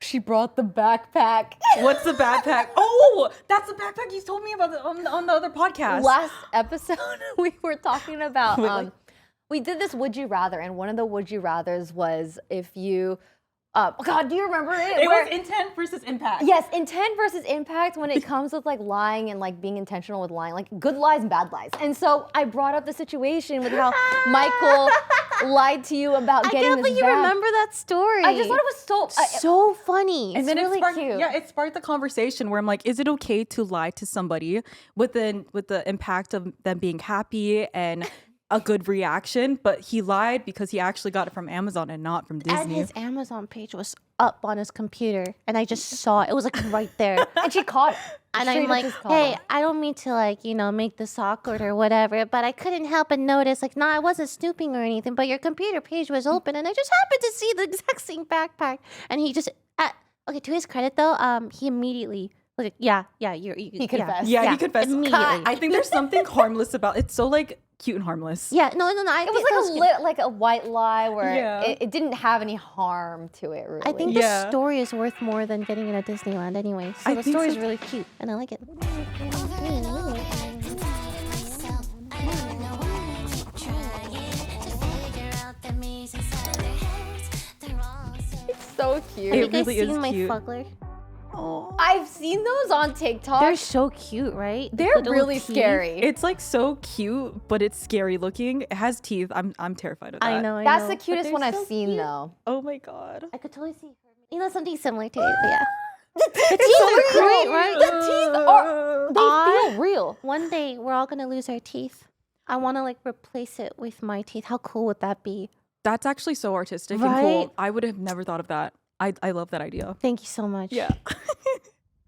She brought the backpack. What's the backpack? Oh, that's the backpack you told me about on the other podcast. Last episode, we were talking about, we did this would you rather, and one of the would you rathers was if you, oh God, do you remember it? It was intent versus impact. Yes, intent versus impact when it comes with like lying and like being intentional with lying, like good lies and bad lies. And so I brought up the situation with how Micheal lied to you about getting this I can't believe you bag. remember that story. I just thought it was so funny. And then really cute. Yeah, it sparked the conversation where I'm like, is it okay to lie to somebody with the impact of them being happy and a good reaction? But he lied because he actually got it from Amazon and not from Disney. And his Amazon page was up on his computer, and I just saw it. It was like right there. And she caught it. And I'm like, hey, I don't mean to like, make this awkward or whatever, but I couldn't help but notice, like, I wasn't snooping or anything, but your computer page was open, and I just happened to see the exact same backpack. And he just, okay, to his credit though, he immediately was like, yeah, he confessed. Yeah, he confessed. Immediately. I think there's something harmless about it's so like cute and harmless. Yeah, no. It was like a white lie where it didn't have any harm to it, really. I think the story is worth more than getting into Disneyland anyway. So the story is really cute, and I like it. It's so cute. It Have you guys really is seen my cute. fuggler? Oh. I've seen those on TikTok. They're so cute, right? They're Little really teeth. scary. It's like so cute, but it's scary looking. It has teeth. I'm terrified of that. I know. That's the But cutest they're one I've so seen cute. though. Oh my god. I could totally see her. Something similar to it, but yeah. The teeth are great, right? The teeth are, they feel real. One day, we're all gonna lose our teeth. I want to like replace it with my teeth. How cool would that be? That's actually so artistic Right? and cool. I would have never thought of that. I love that idea. Thank you so much. Yeah.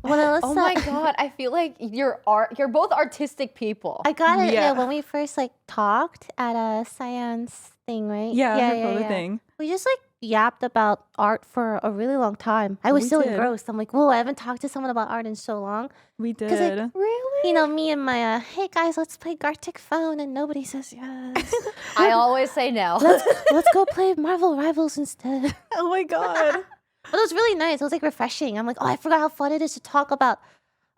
Oh my God, I feel like you're both artistic people. I got it. Yeah. Yeah, when we first like talked at a science thing, right? Yeah. Thing. We just like yapped about art for a really long time. I was We still did. engrossed. I'm like, whoa, I haven't talked to someone about art in so long. We 'Cause, like, did. Really? Me and my, hey guys, let's play Gartic Phone, and nobody says yes. I always say no. Let's go play Marvel Rivals instead. Oh my god. But it was really nice. It was like refreshing. I'm like, oh, I forgot how fun it is to talk about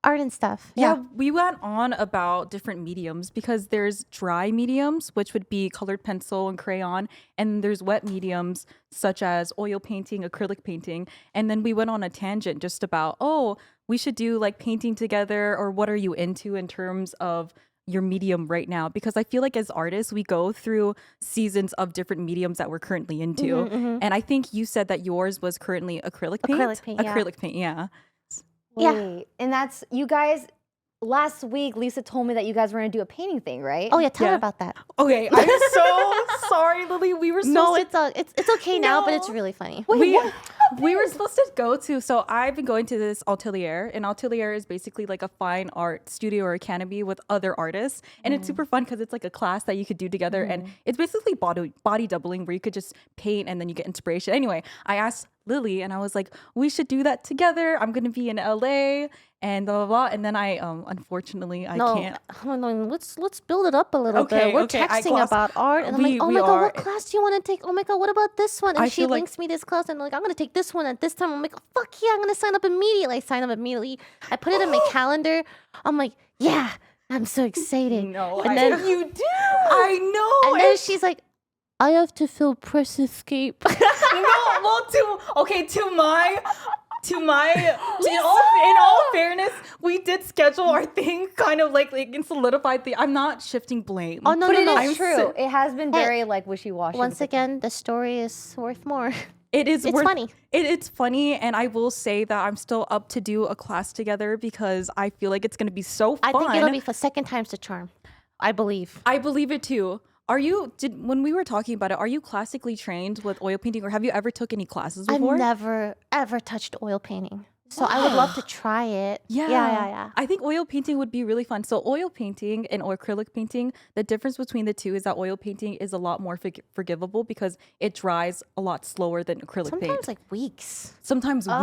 art and stuff. Yeah, we went on about different mediums because there's dry mediums, which would be colored pencil and crayon, and there's wet mediums such as oil painting, acrylic painting, and then we went on a tangent just about, oh, we should do like painting together, or what are you into in terms of your medium right now? Because I feel like as artists, we go through seasons of different mediums that we're currently into. And I think you said that yours was currently acrylic paint. Acrylic paint, yeah. Wait, and that's you guys. Last week, Lisa told me that you guys were gonna do a painting thing, right? Oh yeah, tell her about that. Okay, I'm so sorry, Lily. We were It's okay now, but it's really funny. We were supposed to go to, so I've been going to this atelier, and atelier is basically like a fine art studio or academy with other artists, and it's super fun because it's like a class that you could do together, and it's basically body doubling where you could just paint and then you get inspiration. Anyway, I asked Lily and I was like, we should do that together. I'm gonna be in LA and blah blah blah. And then I unfortunately I can't. Let's build it up a little bit. We're texting about art, and I'm like, oh my god, what class do you want to take? Oh my god, what about this one? And she links me this class, and I'm like, I'm gonna take this one at this time. I'm like, oh, fuck yeah, I'm gonna sign up immediately. I sign up immediately. I put it in my calendar. I'm like, yeah, I'm so excited. And then you do. I know. And then she's like, I have to fill Press ESC. In all fairness, we did schedule our thing kind of like in solidified the. I'm not shifting blame. Oh no, but no, it is true. It has been very like wishy-washy. Once again, the story is worth more. It's funny. It's funny, and I will say that I'm still up to do a class together because I feel like it's going to be so fun. I think it'll be for second time's the charm. I believe. I believe it too. When we were talking about it, are you classically trained with oil painting, or have you ever took any classes before? I've never ever touched oil painting. So I would love to try it. Yeah. I think oil painting would be really fun. So oil painting and acrylic painting, the difference between the two is that oil painting is a lot more forgivable because it dries a lot slower than acrylic paint. Sometimes like weeks. Sometimes weeks.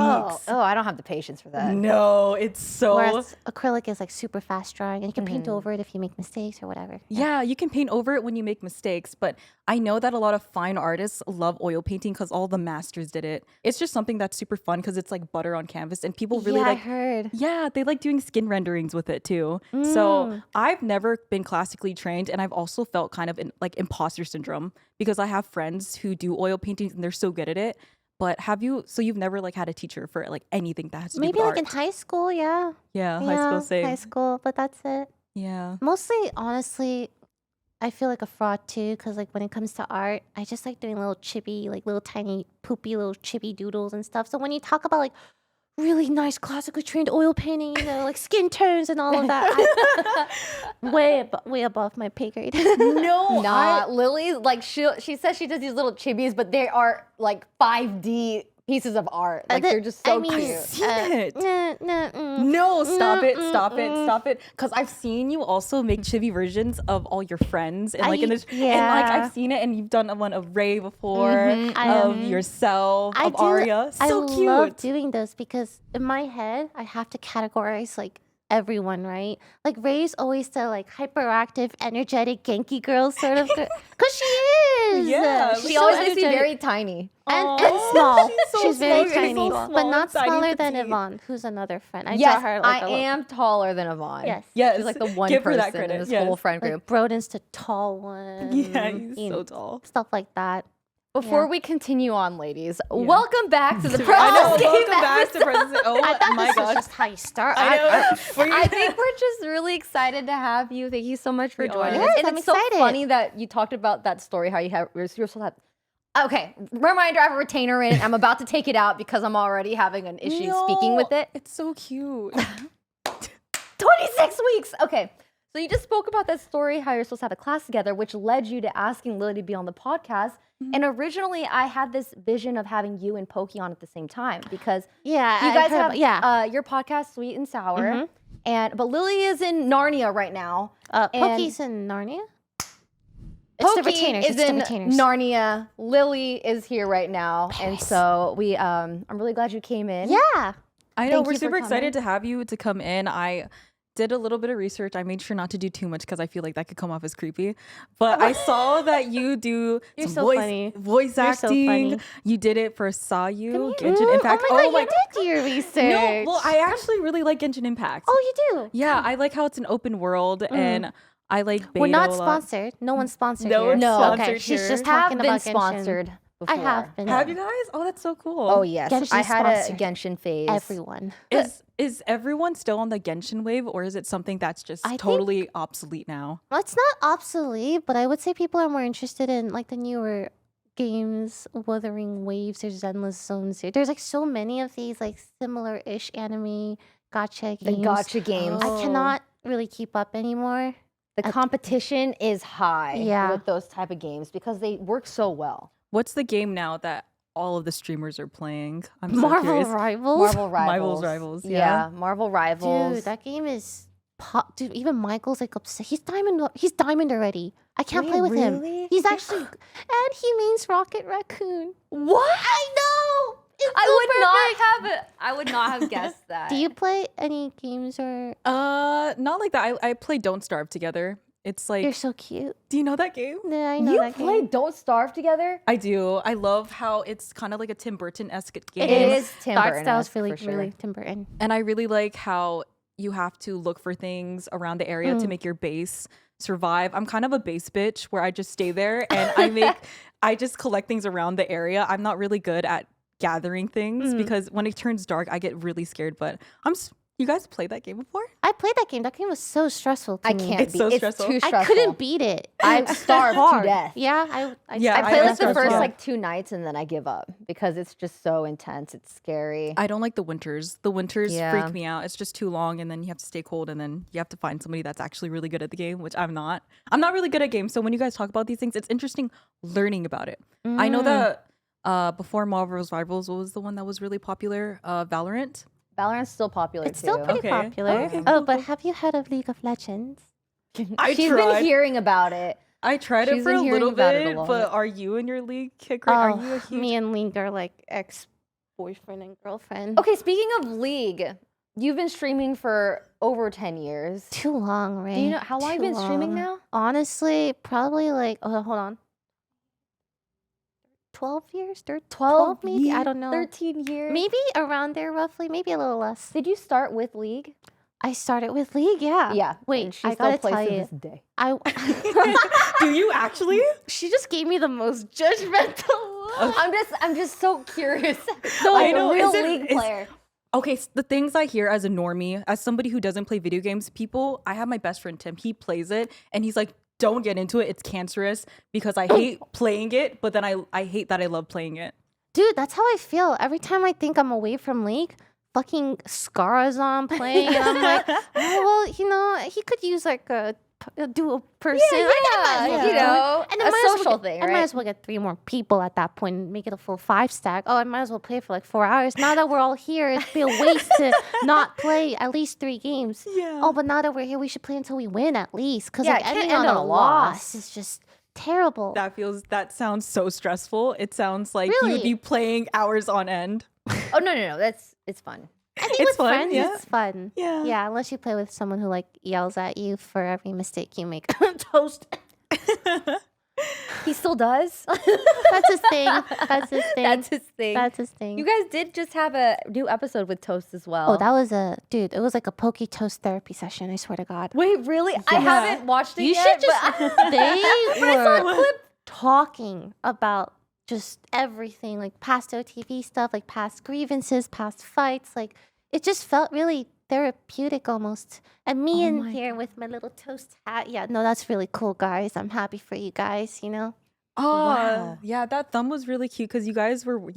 Oh, I don't have the patience for that. No, it's so... Whereas acrylic is like super fast drying and you can paint over it if you make mistakes or whatever. Yeah, you can paint over it when you make mistakes, but I know that a lot of fine artists love oil painting because all the masters did it. It's just something that's super fun because it's like butter on canvas and people really like... I heard. Yeah, they like doing skin renderings with it too. So I've never been classically trained and I've also felt kind of like imposter syndrome because I have friends who do oil paintings and they're so good at it. But you've never like had a teacher for like anything that has to do with maybe like art? in high school, yeah. Yeah, high school, same. High school, but that's it. Yeah. Mostly, honestly, I feel like a fraud too, because like when it comes to art, I just like doing little chibi, like little tiny poopy little chibi doodles and stuff. So when you talk about like really nice classically trained oil painting, you know, like skin tones and all of that, way above my pay grade. No, not Lily. Like she says she does these little chibis, but they are like 5D pieces of art. Like they're just so cute. I've seen it. No, stop it. Because I've seen you also make chibi versions of all your friends and like and like I've seen it and you've done one of Ray before, of yourself, of Arya. So cute. I love doing those because in my head I have to categorize like everyone, right? Like Ray's always the like hyperactive, energetic, Genki girl sort of girl. Cause she is. Yeah. She always makes me very tiny. And small. She's very sweet. tiny. So small, but not tiny, smaller than petite. Yvonne, who's another friend. I Yes, draw her like I am taller than Yvonne. Yes. She's like the one Give her that person in credit. this whole friend group. Like Broden's the tall one. Yeah, he's you so know, tall. Stuff like that. Before we continue on, ladies, welcome back to the Press I know, ESC welcome back to Press ESC. Oh I thought my this was gosh. just how you start. I think we're just really excited to have you. Thank you so much for joining us. Yes, And I'm it's so excited. funny that you talked about that story, how you're supposed to have... Okay, reminder, I have a retainer in. I'm about to take it out because I'm already having an issue speaking with it. It's so cute. 26 weeks! Okay, so you just spoke about that story, how you're supposed to have a class together, which led you to asking Lily to be on the podcast. And originally, I had this vision of having you and Poki on at the same time because you guys have your podcast, Sweet and Sour, but Lily is in Narnia right now. Poki's in Narnia? It's the retainers. Is in Narnia. Lily is here right now, and so I'm really glad you came in. Yeah. I know, Thank we're you for super excited coming. to have you to come in. I did a little bit of research. I made sure not to do too much because I feel like that could come off as creepy. But I saw that you do You're some so funny. voice You're so acting. funny. You did it for Saw You, Come here. Genshin Impact. Oh my God, you did do your research. No, well, I actually really like Genshin Impact. Oh, you do? Yeah, I like how it's an open world and I like beta We're not a lot. sponsored. No one's sponsored No here. one's No, sponsored okay. She's here. just Have talking been about Genshin. sponsored before. I have been. Have you guys? Oh, that's so cool. Oh yes, Genshin I had a sponsored. Genshin phase. Everyone. Is everyone still on the Genshin wave or is it something that's just I think- totally obsolete now? Well, it's not obsolete, but I would say people are more interested in like the newer games, Wuthering Waves, there's Endless Zones here. There's like so many of these like similar-ish anime gacha The games. gacha games. I cannot really keep up anymore. The competition is high Yeah. with those type of games because they work so well. What's the game now that all of the streamers are playing? I'm so Marvel curious. Rivals. Marvel Rivals. Rivals, Yeah, yeah. Marvel Rivals. Dude, that game is dude, even Michael's like upset. He's diamond already. I can't Wait, play with him. really? He's actually and he means Rocket Raccoon. What? I know. It's I so would perfect. not have it. I would not have guessed that. Do you play any games or Not like that. I play Don't Starve together. It's like, you're so cute. do you know that game? Yeah, I know You that play game. Don't Starve together? I do. I love how it's kind of like a Tim Burton-esque game. It is Tim The art Burton. style's really, for sure. really Tim Burton. And I really like how you have to look for things around the area to make your base survive. I'm kind of a base bitch where I just stay there and I just collect things around the area. I'm not really good at gathering things because when it turns dark, I get really scared. But you guys played that game before? I played that game. That game was so stressful to I me. can't It's be. so It's stressful. too stressful. I couldn't beat it. I starved to hard. death. Yeah, I Yeah, I played like the starved first too. like 2 nights and then I give up because it's just so intense. It's scary. I don't like the winters. The winters Yeah. freak me out. It's just too long and then you have to stay cold and then you have to find somebody that's actually really good at the game, which I'm not. I'm not really good at games. So when you guys talk about these things, it's interesting learning about it. I know that before Marvel's Rivals, what was the one that was really popular? Valorant. Valorant's still popular It's too. still pretty popular. Okay, Oh, cool, but cool. have you heard of League of Legends? I She's tried. been hearing about it. I tried She's it for been a hearing little about it a bit, lot. but are you in your league kicker? Are you a huge? Me and League are like ex-boyfriend and girlfriend. Okay, speaking of League, you've been streaming for over 10 years. Too long, right? Do you know how long you've been streaming now? Honestly, probably like, hold on. 12 years? 12 maybe? years? I don't know. 13 years? Maybe around there, roughly. Maybe a little less. Did you start with League? I started with League, yeah. Yeah. Wait, and she I still gotta plays tell to you. this day. Do you actually? She just gave me the most judgmental look. I'm just so curious. No, like I know. a real Is it- League is- player. Okay, the things I hear as a normie, as somebody who doesn't play video games, I have my best friend Tim. He plays it, and he's like, "Don't get into it. It's cancerous because I hate playing it, but then I hate that I love playing it." Dude, that's how I feel. Every time I think I'm away from League, fucking Scar's on playing. And I'm like, oh, well, he could use like a dual person. You know, And a I might as well social get- thing, I might right? as well get 3 more people at that point and make it a full 5 stack. Oh, I might as well play for like 4 hours. Now that we're all here, it'd be a waste to not play at least 3 games. Yeah. Oh, but now that we're here, we should play until we win at least. Because Yeah, like it can't ending end on on a a loss loss. is just terrible. That sounds so stressful. It sounds like you would Really? be playing hours on end. Oh no, it's fun. I think It's with fun, friends, yeah. it's fun. Yeah. Yeah, unless you play with someone who like yells at you for every mistake you make. Toast. He still does. That's his thing. That's his thing. That's his thing. That's his thing. You guys did just have a new episode with Toast as well. Oh, that was it was like a Poki toast therapy session, I swear to God. Wait, really? I Yeah. haven't watched it You yet. should just but they But I saw a were clip. talking about just everything, like past OTV stuff, like past grievances, past fights. Like it just felt really therapeutic almost. And me Oh in my here with my little toast hat. Yeah, no, that's really cool, guys. I'm happy for you guys, Oh, Wow. yeah, that thumb was really cute because you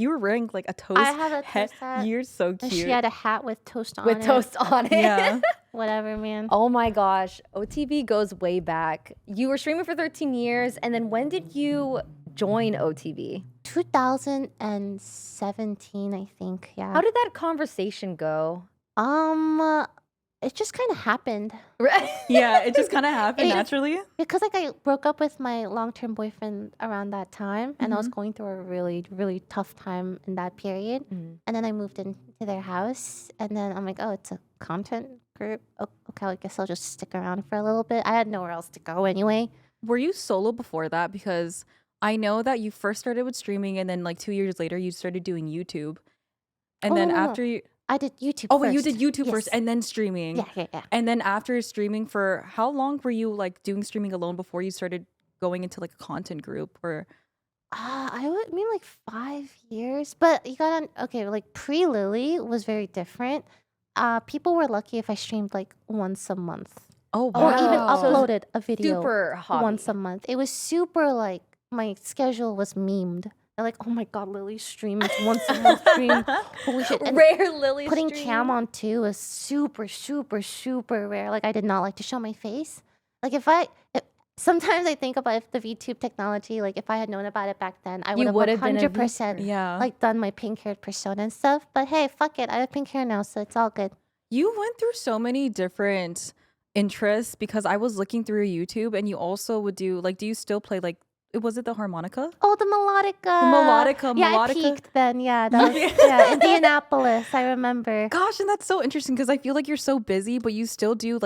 were wearing like a toast I have a hat. toast hat. You're so And cute. she had a hat with toast on With it. Toast on it. Yeah. Whatever, man. Oh my gosh. OTV goes way back. You were streaming for 13 years. And then when did you join OTV? 2017, I think. Yeah. How did that conversation go? It just kind of happened Yeah, it just kind of happened It- naturally. because like I broke up with my long-term boyfriend around that time, and I was Mhm. going through a really, really tough time in that period. Mhm. And then I moved into their house, and then I'm like, oh, it's a content group. Okay, I guess I'll just stick around for a little bit. I had nowhere else to go anyway. Were you solo before that? Because I know that you first started with streaming and then like 2 years later you started doing YouTube. And Oh, then no, no, no. after you I did YouTube. Oh, wait, first. you did YouTube first Yes. and then streaming. Yeah. And then after streaming for how long were you like doing streaming alone before you started going into like a content group or I would mean like 5 years, but you got on. Okay, like pre-Lily was very different. People were lucky if I streamed like once a month, Oh, or even Wow. So uploaded a video Super hobby. once a month. It was super like my schedule was memed. They're like, oh my god, Lily's stream. It's once a month stream. Holy shit! And Rare Lily putting stream. cam on too is super, super, super rare. Like I did not like to show my face. Like if sometimes I think about if the VTube technology, like if I had known about it back then, I would have would've been a 100% yeah. like done my pink haired persona and stuff. But hey, fuck it. I have pink hair now, so it's all good. You went through so many different interests because I was looking through your YouTube and you also would do like do you still play like was it the harmonica? Oh, the melodica. Yeah, I melodica. peaked then. Yeah, that was Indianapolis. I remember. Gosh, and that's so interesting because I feel like you're so busy, but you still do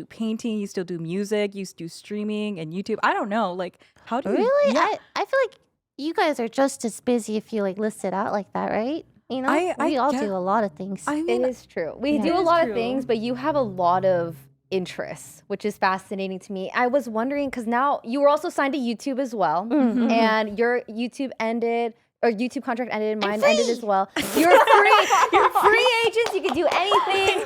painting, you still do music, you do streaming and YouTube. I don't know, like how do you Really? Yeah. I feel like you guys are just as busy if you like list it out like that, right? You know, I we all get- do a lot of things. I It mean, is true. We Yeah. do It a is lot true. of things, but you have a lot of interests, which is fascinating to me. I was wondering because now you were also signed to YouTube as well, Mhm. and your YouTube ended. Or YouTube contract ended, I'm mine ended as free. well. You're free. You're free agents. You can do anything.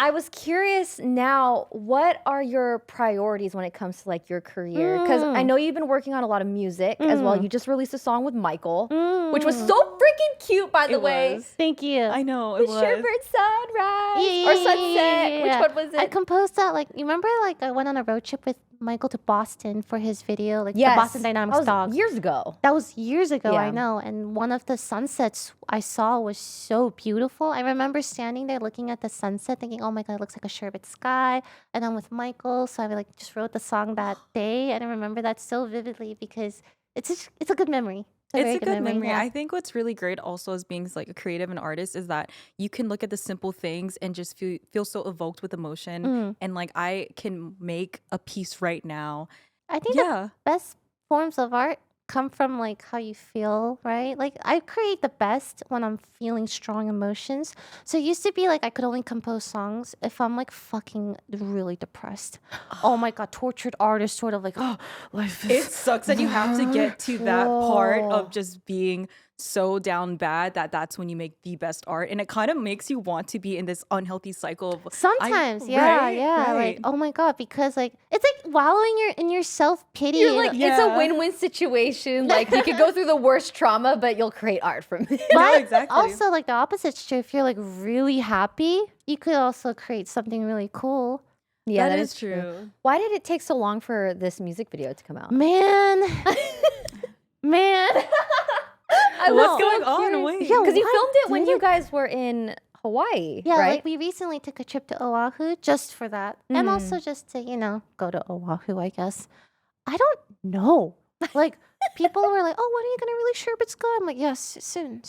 I was curious now, what are your priorities when it comes to like your career? Because I know you've been working on a lot of music as well. You just released a song with Micheal, which was so freaking cute, by the way. Thank you. I know, it the was. Sherbert Sunrise or Sunset. Which one was it? I composed that, like, you remember, like, I went on a road trip with Micheal to Boston for his video, like the Boston Dynamics dog. Years ago. That was years ago, I know. And one of the sunsets I saw was so beautiful. I remember standing there looking at the sunset thinking, oh my God, it looks like a sherbet sky. And I'm with Micheal. So I like just wrote the song that day. And I remember that so vividly because it's a good memory. It's a good memory. I think what's really great also as being like a creative and artist is that you can look at the simple things and just feel so evoked with emotion. And like I can make a piece right now. I think the best forms of art come from like how you feel, right? Like I create the best when I'm feeling strong emotions. So it used to be like I could only compose songs if I'm like fucking really depressed. Oh my God, tortured artist, sort of like, oh, life is it sucks that you have to get to that part of just being so down bad that's when you make the best art, and it kind of makes you want to be in this unhealthy cycle of sometimes like oh my God, because like it's like wallowing in your self-pity. You're like it's a win-win situation. Like you could go through the worst trauma but you'll create art from it. But exactly. Also like the opposite's true. If you're like really happy, you could also create something really cool. Yeah, that is true. Why did it take so long for this music video to come out? Man. What's going on? Wait. Yeah, because you filmed it when you guys were in Hawaii, yeah, right? Like we recently took a trip to Oahu just for that. And also just to, you know, go to Oahu, I guess. I don't know. Like people were like, oh, when are you going to release Sherbet Sky? I'm like, yes, soon.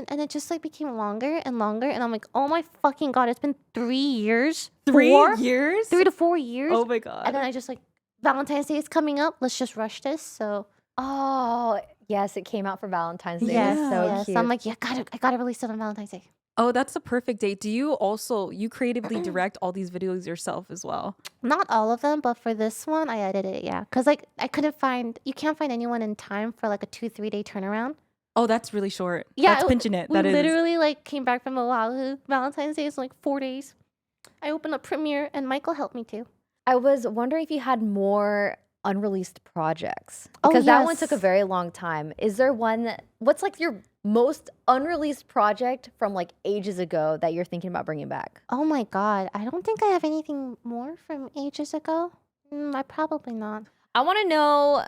And it just like became longer and longer. And I'm like, oh my fucking God, it's been 3 years. 3 years? 3 to 4 years. Oh my God. And then I just like, Valentine's Day is coming up. Let's just rush this. So. Oh, yes, it came out for Valentine's Day. Yes, so cute. I'm like, yeah, I gotta release it on Valentine's Day. Oh, that's the perfect date. Do you also, you creatively direct all these videos yourself as well? Not all of them, but for this one, I edited it, yeah. Because like, you can't find anyone in time for like a 2-3 day turnaround. Oh, that's really short. Yeah. That's pinching it. We literally like came back from Oahu. Valentine's Day is like 4 days. I opened up Premiere and Micheal helped me too. I was wondering if you had more unreleased projects because that one took a very long time. Is there one what's like your most unreleased project from like ages ago that you're thinking about bringing back? Oh my God, I don't think I have anything more from ages ago. I probably not. I want to know,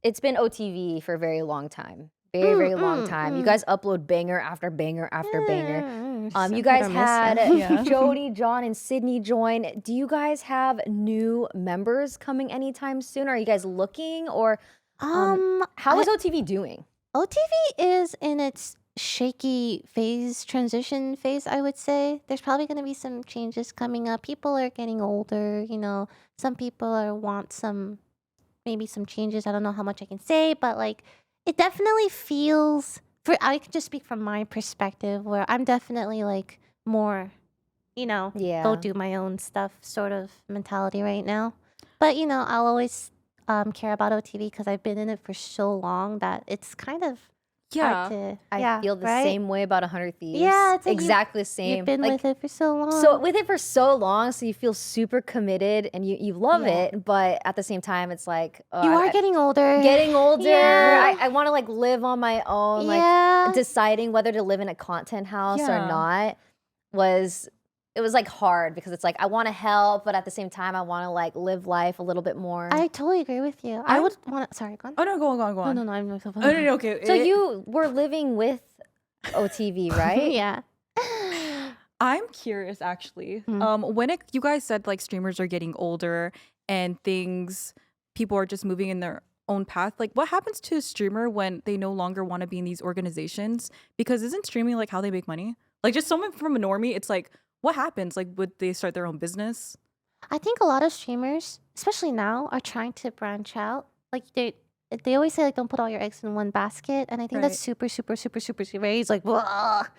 it's been OTV for a very long time. Very long time. You guys upload banger after banger after banger. You guys had Jody, John, and Sydney join. Do you guys have new members coming anytime soon? Are you guys looking, or how is OTV doing? OTV is in its shaky transition phase, I would say. There's probably going to be some changes coming up. People are getting older, you know. Some people want maybe some changes. I don't know how much I can say, but like, it definitely feels, I can just speak from my perspective, where I'm definitely like more, you know, go do my own stuff sort of mentality right now. But, you know, I'll always care about OTV because I've been in it for so long that it's kind of hard to... I feel the same way about 100 Thieves. Yeah, it's like exactly the same. You've been with it for so long. So with it for so long, so you feel super committed and you love it, but at the same time, it's like... you are getting older. Yeah. I want to like live on my own. Like deciding whether to live in a content house or not it was like hard because it's like I want to help, but at the same time I want to like live life a little bit more. I totally agree with you. I would want to. Sorry, go on. Oh no, go on. No, I'm so funny. Oh no, okay. So you were living with OTV, right? Yeah. I'm curious actually. When you guys said like streamers are getting older and people are just moving in their own path, like what happens to a streamer when they no longer want to be in these organizations? Because isn't streaming like how they make money? Like just someone from a normie, it's like, what happens? Like, would they start their own business? I think a lot of streamers, especially now, are trying to branch out. Like they always say like don't put all your eggs in one basket, and I think that's super He's like, whoa,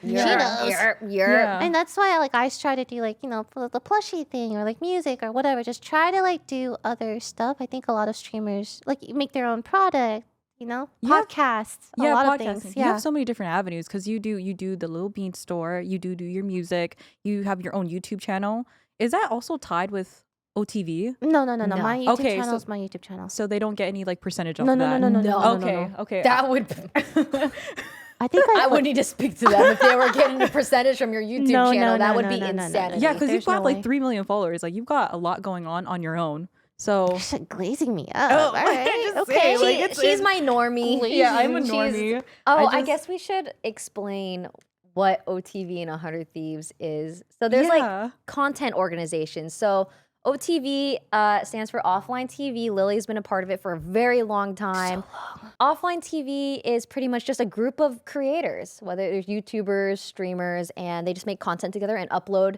Cheetos. And that's why like I try to do like, you know, the plushie thing or like music or whatever. Just try to like do other stuff. I think a lot of streamers like make their own product, podcasts, a lot of things. You have so many different avenues because you do the Little Bean store, you do your music, you have your own YouTube channel. Is that also tied with OTV? No. My YouTube channel is my YouTube channel. So they don't get any like percentage off No. that? Okay. That would... I think I would need to speak to them if they were getting a percentage from your YouTube channel. That would be insanity. Yeah, because you've got like 3 million followers. Like you've got a lot going on your own. So you're glazing me up. All right. Okay. She's my normie. Yeah, I'm a normie. I guess we should explain what OTV and 100 Thieves is. So there's like content organizations. So OTV stands for Offline TV. Lily's been a part of it for a very long time. So long. Offline TV is pretty much just a group of creators, whether there's YouTubers, streamers, and they just make content together and upload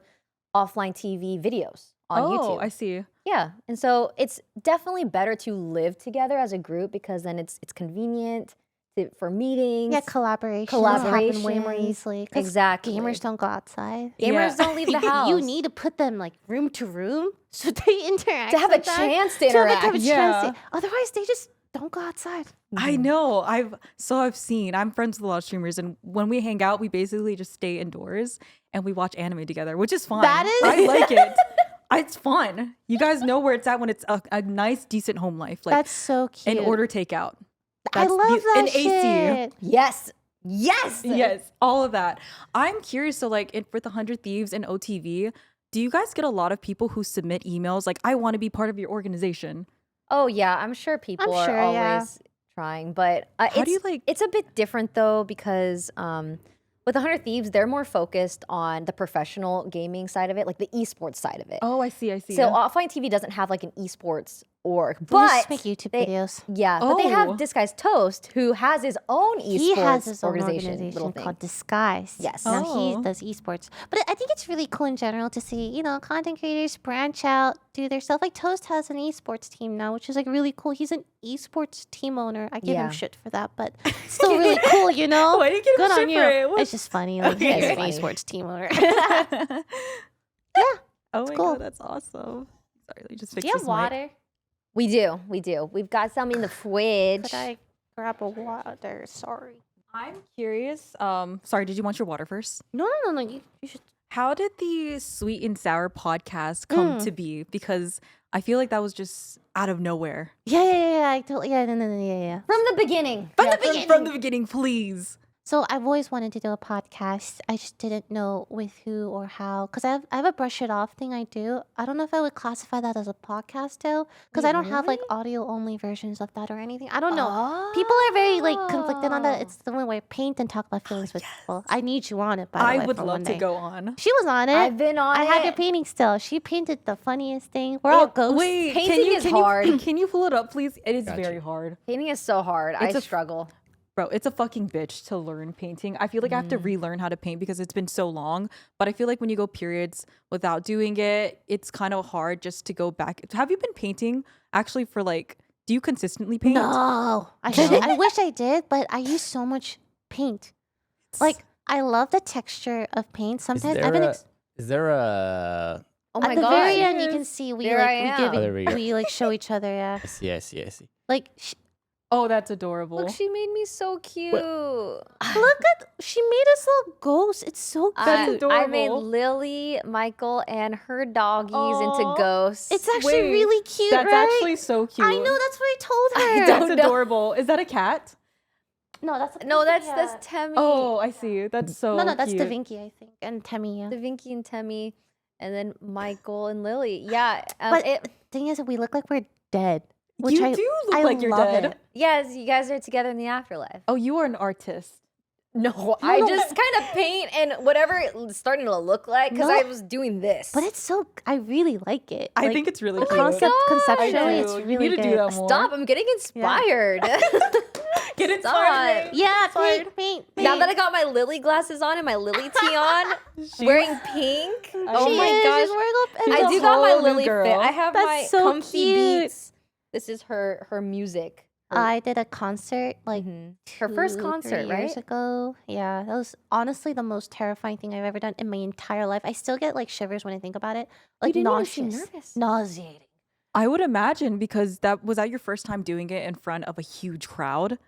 offline TV videos on YouTube. Oh, I see. Yeah, and so it's definitely better to live together as a group because then it's convenient for meetings. Yeah, collaborations happen way more easily. Exactly. Gamers don't go outside. Gamers don't leave the house. You need to put them like room to room so they interact. To have a chance to interact. Otherwise, they just don't go outside. I know. I've seen. I'm friends with a lot of streamers, and when we hang out, we basically just stay indoors and we watch anime together, which is fun. I like it. It's fun. You guys know where it's at when it's a nice, decent home life. Like that's so cute. And order takeout. I love that shit. Yes, all of that. I'm curious, so like with the 100 Thieves and OTV, do you guys get a lot of people who submit emails like, I want to be part of your organization? Oh yeah, I'm sure people are always trying, but it's a bit different though because with 100 Thieves, they're more focused on the professional gaming side of it, like the esports side of it. Oh, I see. So Offline TV doesn't have like an esports org, They but just make YouTube videos. Yeah, but they have Disguised Toast, who has his own esports He has his own organization called Disguised. Yes. Now he does esports. But I think it's really cool in general to see, content creators branch out, do their stuff. Like Toast has an esports team now, which is like really cool. He's an esports team owner. I give him shit for that, but still really cool, Why do you give him shit for it? It's just funny. Like he's an esports team owner. Oh my cool. God, that's awesome. Sorry, let me just fix Do you this have water? mic. We do. We've got some in the fridge. Could I grab a water? Sorry. I'm curious. Sorry, did you want your water first? No. You should. How did the Sweet and Sour podcast come to be? Because I feel like that was just out of nowhere. Yeah. I totally. Yeah. From the beginning. From the beginning, please. So I've always wanted to do a podcast. I just didn't know with who or how. Because I have a brush it off thing I do. I don't know if I would classify that as a podcast though. Because I don't have like audio only versions of that or anything. I don't know. People are very like conflicted on that. It's the only way I paint and talk about feelings with people. I need you on it, by the way. I would love to go on. She was on it. I've been on it. I have your painting still. She painted the funniest thing. We're all ghosts. Wait, painting is hard. Can you pull it up, please? It is very hard. Painting is so hard. I struggle. Bro, it's a fucking bitch to learn painting. I feel like I have to relearn how to paint because it's been so long. But I feel like when you go periods without doing it, it's kind of hard just to go back. Have you been painting actually for like, do you consistently paint? No. I wish I did, but I use so much paint. Like, I love the texture of paint. Sometimes Is there a... Oh my God. At the very end, you can see we show each other, yeah. I see. Like... Oh, that's adorable. Look, she made me so cute. She made us little ghosts. It's so cute. That's adorable. I made Lily, Micheal, and her doggies into ghosts. It's actually really cute, That's right? actually so cute. I know, that's what I told her. That's adorable. Is that a cat? No, that's Temmie. Oh, I see. That's so No, that's cute. Davinci, I think, and Temmie, yeah. Davinci and Temmie, and then Micheal and Lily. Yeah. But the thing is, we look like we're dead. You do look like you're dead. It. Yes, you guys are together in the afterlife. Oh, you are an artist. No, I just kind of paint and whatever it's starting to look like because I was doing this. But I really like it. I think it's really cute. Conceptually, it's really you need to do that more. Stop, I'm getting inspired. Get inspired. Yeah, paint. Now that I got my Lily glasses on and my Lily tee on, wearing pink. Oh my gosh. I do got my Lily fit. I have my comfy beats. This is her music. I did a concert her first concert, 3 years ago. Yeah, that was honestly the most terrifying thing I've ever done in my entire life. I still get like shivers when I think about it. Like nauseating. I would imagine, because was that your first time doing it in front of a huge crowd?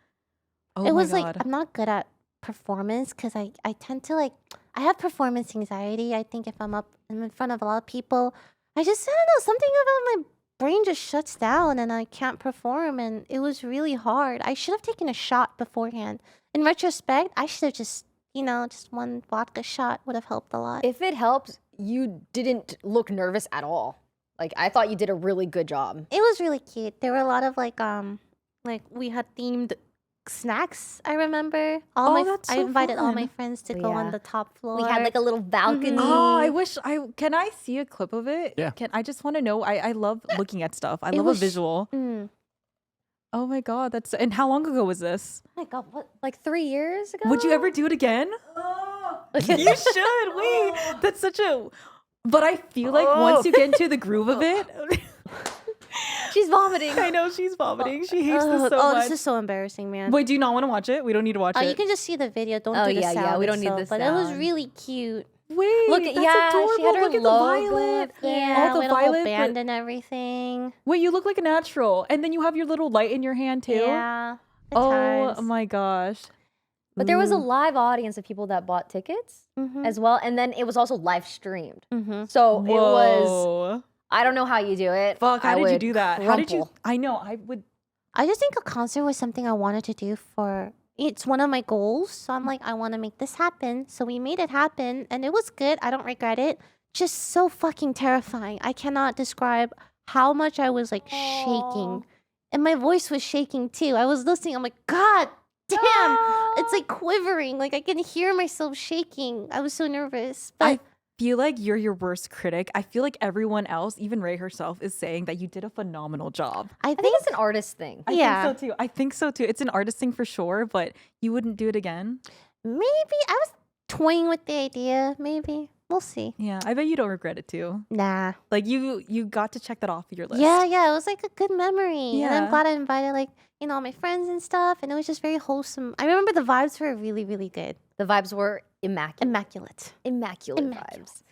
Oh It my was God. like, I'm not good at performance because I tend to like, I have performance anxiety. I think if I'm in front of a lot of people, I don't know, something about my brain just shuts down and I can't perform. And it was really hard. I should have taken a shot beforehand. In retrospect, I should have just one vodka shot would have helped a lot. If it helped, you didn't look nervous at all. Like, I thought you did a really good job. It was really cute. There were a lot of like we had themed snacks. I remember That's so I invited all my fun. friends to go on the top floor. We had like a little balcony. Oh, can I see a clip of it? Yeah. I just want to know. I love looking at stuff. I love a visual. Oh my God, and how long ago was this? Oh my God, what? Like 3 years ago? Would you ever do it again? You should. Wait, that's such a. But I feel like once you get into the groove of it. She's vomiting. I know she's vomiting. She hates this so much. This is so embarrassing, man. Wait, do you not want to watch it? We don't need to watch it. You can just see the video. Don't do the sound. Yeah, we don't need the But it was sound. really cute. Wait, Look, that's yeah, she had her adorable. Look at the logo violet. Yeah, the with a whole violet, band and everything. Wait, you look like a natural. And then you have your little light in your hand too. Yeah. at Oh times. my gosh. But there was a live audience of people that bought tickets as well. And then it was also live streamed. So it was, Whoa. I don't know how you do it. Fuck, how I did you would do that? How did you? crumple. I know, I would. I just think a concert was something I wanted to do it's one of my goals. So I'm like, I want to make this happen. So we made it happen and it was good. I don't regret it. Just so fucking terrifying. I cannot describe how much I was like shaking. And my voice was shaking too. I was listening. I'm like, God damn. It's like quivering. Like I can hear myself shaking. I was so nervous. But I feel like you're your worst critic. I feel like everyone else, even Ray herself, is saying that you did a phenomenal job. I I think think it's an artist thing. I think so too. It's an artist thing for sure, but you wouldn't do it again? maybe I was toying with the idea. Maybe. We'll see. Yeah, I bet you don't regret it too. Nah. Like you got to check that off of your list. Yeah, it was like a good memory. And I'm Yeah. glad I invited like, all my friends and stuff. And it was just very wholesome. I remember the vibes were really, really good. The vibes were immaculate. Immaculate. Vibes.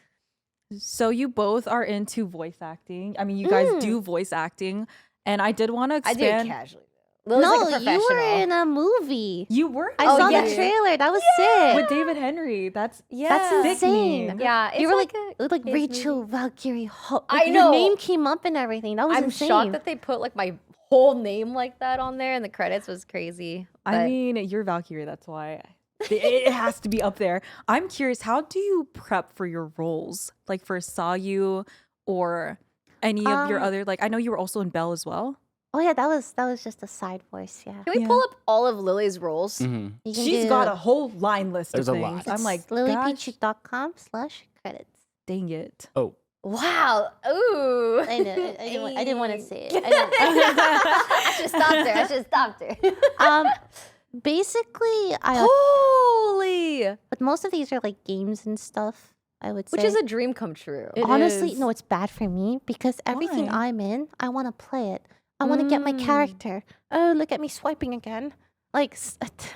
So you both are into voice acting. I mean, you guys do voice acting, and I did want to I expand. did it casually. Lily's like a You professional. were in a movie. You were. I saw yeah. the trailer. That was sick. with David Henry. That's That's sickening. insane. Yeah, it's You were like like kids Rachel, Valkyrae. I Your know. name came up and everything. That was I'm insane. shocked that they put like my whole name like that on there, and the credits was crazy. I But mean, you're Valkyrie. That's why it has to be up there. I'm curious, how do you prep for your roles? Like for Sayu or any of your other, like I know you were also in Belle as well. Oh yeah, that was just a side voice. Yeah. can we pull up all of Lily's roles? You can She's do got a whole line list There's of a things. lot. I'm like, gosh, LilyPichu.com/credits. dang it. Oh, Wow. Ooh. I know. I didn't want to say it. I should have stopped there. Basically, Holy. but most of these are like games and stuff. I would say. Which is a dream come true. It Honestly, is. no, it's bad for me because everything Why? I'm in, I want to play it. I want to get my character. Oh, look at me swiping again. Like,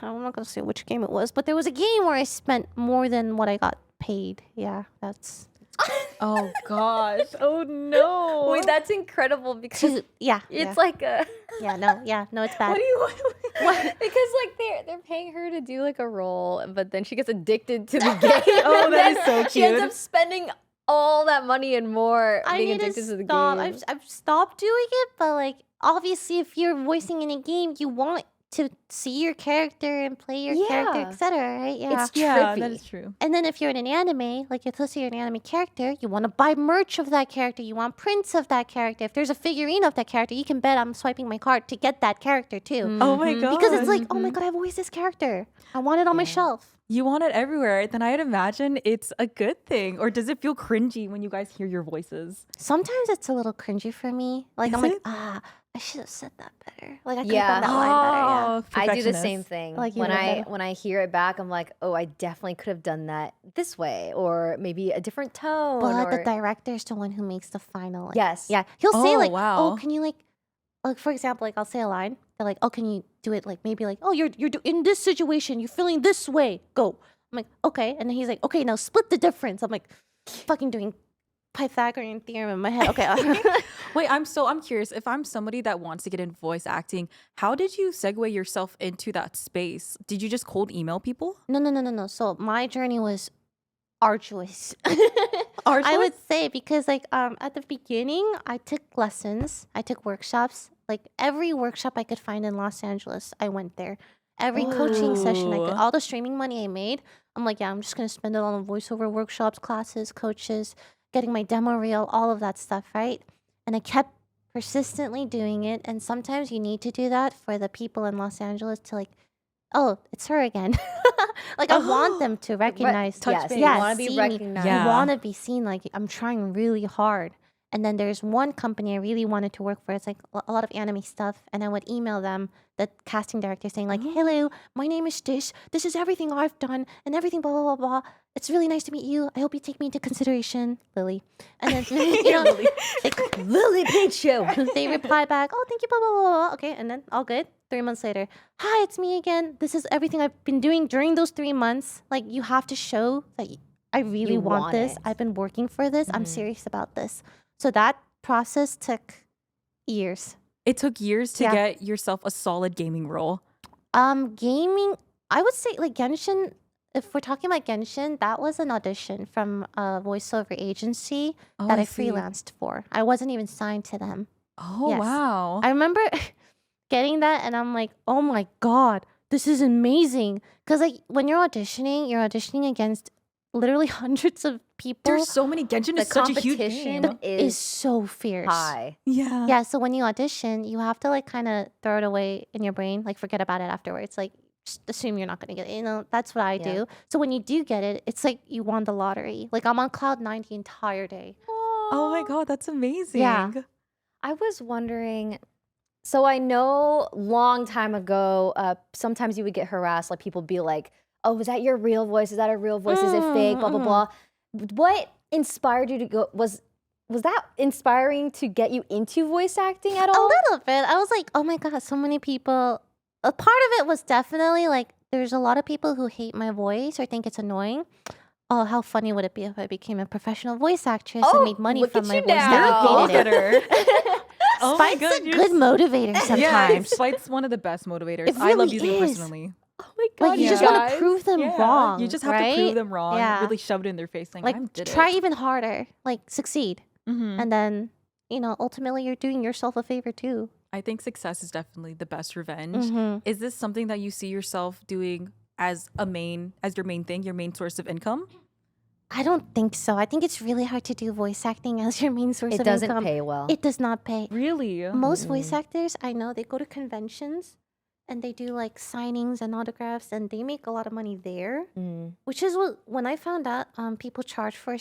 I'm not going to say which game it was, but there was a game where I spent more than what I got paid. Yeah, that's... Oh gosh. Oh no. Wait, that's incredible because Yeah. it's like a. No, it's bad. What do you want? Because like they're paying her to do like a role, but then she gets addicted to the game. Oh, and that then is so She ends cute. up spending all that money and more I being need to addicted to the stop. game. I've stopped doing it, but like, obviously, if you're voicing in a game, you want to see your character and play your character, Yeah. etc. Right? Yeah. It's Yeah, trippy. that is true. And then if you're in an anime, like if let's say you're an anime character, you want to buy merch of that character. You want prints of that character. If there's a figurine of that character, you can bet I'm swiping my card to get that character too. Oh my god. Because it's like, oh my god, I've voiced this character. I want it on my shelf. You want it everywhere. Then I'd imagine it's a good thing. Or does it feel cringy when you guys hear your voices? Sometimes it's a little cringy for me. Like I'm Is like, it? I should have said that better. Like I could Yeah. have done that line better. Yeah. I do the perfectionist. same thing. Like you when would I have- when I hear it back, I'm like, oh, I definitely could have done that this way, or maybe a different tone. But the or, director's the one who makes the final. Like, Yes. Yeah. He'll say Oh, like, wow. oh, can you like for example, like I'll say a line. They're like, oh, can you do it like maybe like, oh, you're in this situation, you're feeling this way. Go. I'm like, okay. And then he's like, okay, now split the difference. I'm like, fucking doing Pythagorean theorem in my head. Okay. Wait, I'm curious. If I'm somebody that wants to get in voice acting, how did you segue yourself into that space? Did you just cold email people? No. So my journey was arduous. I would say, because like at the beginning I took lessons, I took workshops, like every workshop I could find in Los Angeles, I went there. Every coaching session I could, all the streaming money I made, I'm like, yeah, I'm just gonna spend it on voiceover workshops, classes, coaches, getting my demo reel, all of that stuff, right? And I kept persistently doing it, and sometimes you need to do that for the people in Los Angeles to like, oh, it's her again. Like I want them to recognize, yes, yeah, you want to be see recognized. me. You want to be seen like I'm trying really hard. And then there's one company I really wanted to work for. It's like a lot of anime stuff, and I would email them, the casting director, saying like, "Hello, my name is Dish. This is everything I've done, and everything blah blah blah blah. It's really nice to meet you. I hope you take me into consideration, Lily." And then you know, LilyPichu. they reply back, "Oh, thank you, blah blah blah blah." Okay, and then all good. 3 months later, "Hi, it's me again. This is everything I've been doing during those 3 months. Like you have to show that I really You want want this. it. I've been working for this. I'm serious about this." So that process took years. It took years to get yourself a solid gaming role. Gaming, I would say like Genshin. If we're talking about Genshin, that was an audition from a voiceover agency that I see. freelanced for. I wasn't even signed to them. Oh, Yes. wow. I remember getting that, and I'm like, oh my god, this is amazing. Because like when you're auditioning against literally hundreds of people. There's so many. Genshin The is such a huge game. competition is so fierce. high. Yeah. Yeah, so when you audition, you have to like kind of throw it away in your brain, like forget about it afterwards. Like just assume you're not gonna get it. You know, that's what I do. So when you do get it, it's like you won the lottery. Like I'm on cloud 9 the entire day. Oh my god, that's amazing. Yeah. I was wondering, so I know long time ago, sometimes you would get harassed, like people be like, oh, was that your real voice? Is that a real voice? Is it fake? Blah, blah, blah. What inspired you to go, was that inspiring to get you into voice acting at A all? little bit. I was like, oh my god, so many people. A part of it was definitely like there's a lot of people who hate my voice or think it's annoying. Oh, how funny would it be if I became a professional voice actress and made money look from at my you voice? now. That I hated it. Oh my Spite's god, a good motivator Yeah, sometimes. Spite's one of the best motivators. It I love really using it is. personally. Oh my God, Like you you just want guys. to prove them wrong. You just have right? to prove them wrong. Yeah. Really shove it in their face. Saying, Like I did try it. even harder. Like succeed, and then ultimately you're doing yourself a favor too. I think success is definitely the best revenge. Mm-hmm. Is this something that you see yourself doing as your main thing, your main source of income? I don't think so. I think it's really hard to do voice acting as your main source It of doesn't income. pay well. It does not pay. Really? Most voice actors I know, they go to conventions and they do like signings and autographs, and they make a lot of money there. Which is what, when I found out people charge for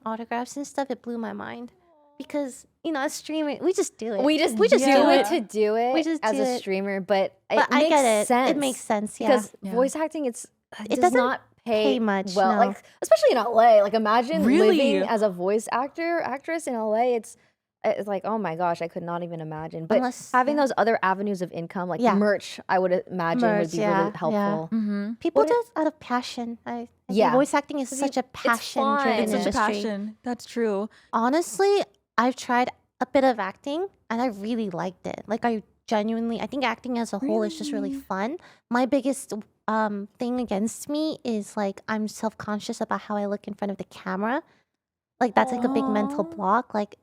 autographs and stuff, it blew my mind. Because as streamers, we just do it. We just do do it. it to do it We just as do a it. streamer, but it But makes I get it. sense. It makes sense, yeah. Because voice acting, it does doesn't not pay much, well, no. like especially in LA. Like imagine Really? living as a voice actress in LA. It's like, oh my gosh, I could not even imagine. But Unless- having those other avenues of income, like merch, I would imagine would Merch, be yeah, really helpful. People What do it out of passion. I think Yeah. voice acting is 'Cause such a it's fun. passion-driven It's Such a industry. passion. That's true. Honestly, I've tried a bit of acting and I really liked it. Like I think acting as a whole is just really fun. My biggest thing against me is like I'm self-conscious about how I look in front of the camera. Like that's like a big mental block. Like,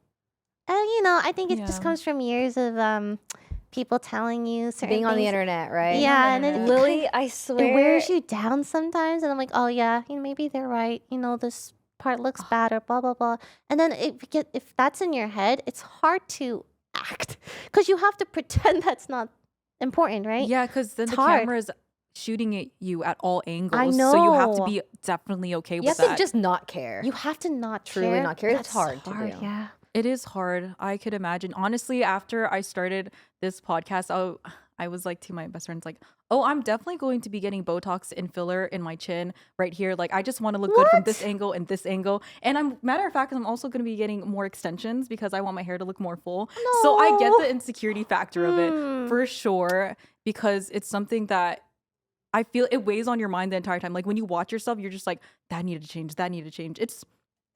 and I think it just Yeah. comes from years of people telling you certain Being on the things. internet, right? Yeah, and then Lily, I swear, it wears you down sometimes, and I'm like, oh yeah, maybe they're right. This part looks bad or blah blah blah. And then if that's in your head, it's hard to act because you have to pretend that's not important, right? Yeah, because then It's the hard. camera is shooting at you at all angles. I So you have to know. be definitely okay you with have that. to just not care. You have to not Truly care. not care. It's That's hard to do. Yeah. It is hard. I could imagine. Honestly, after I started this podcast, I was like to my best friends, like, oh, I'm definitely going to be getting Botox and filler in my chin right here. Like, I just want to look good from this angle and this angle. And matter of fact, I'm also going to be getting more extensions because I want my hair to look more full. So I get the insecurity factor of it for sure, because it's something that I feel it weighs on your mind the entire time. Like when you watch yourself, you're just like, that needed to change. That needed to change.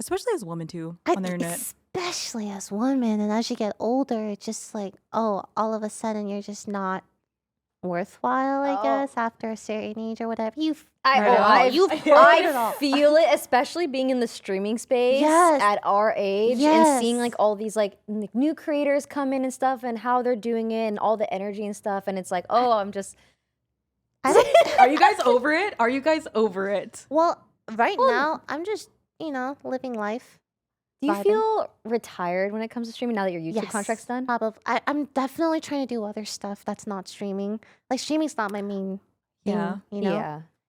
especially as women too on the internet. Especially as women, and as you get older, it's just like, oh, all of a sudden you're just not worthwhile, I guess, after a certain age or whatever. I feel it, especially being in the streaming space at our age and seeing like all these like new creators come in and stuff and how they're doing it and all the energy and stuff. And it's like, oh, I'm just. Are you guys over it? Are you guys over it? Well, right now, I'm just, living life. Do you feel retired when it comes to streaming now that your YouTube contract's done? Probably. I'm definitely trying to do other stuff that's not streaming. Like, streaming's not my main thing,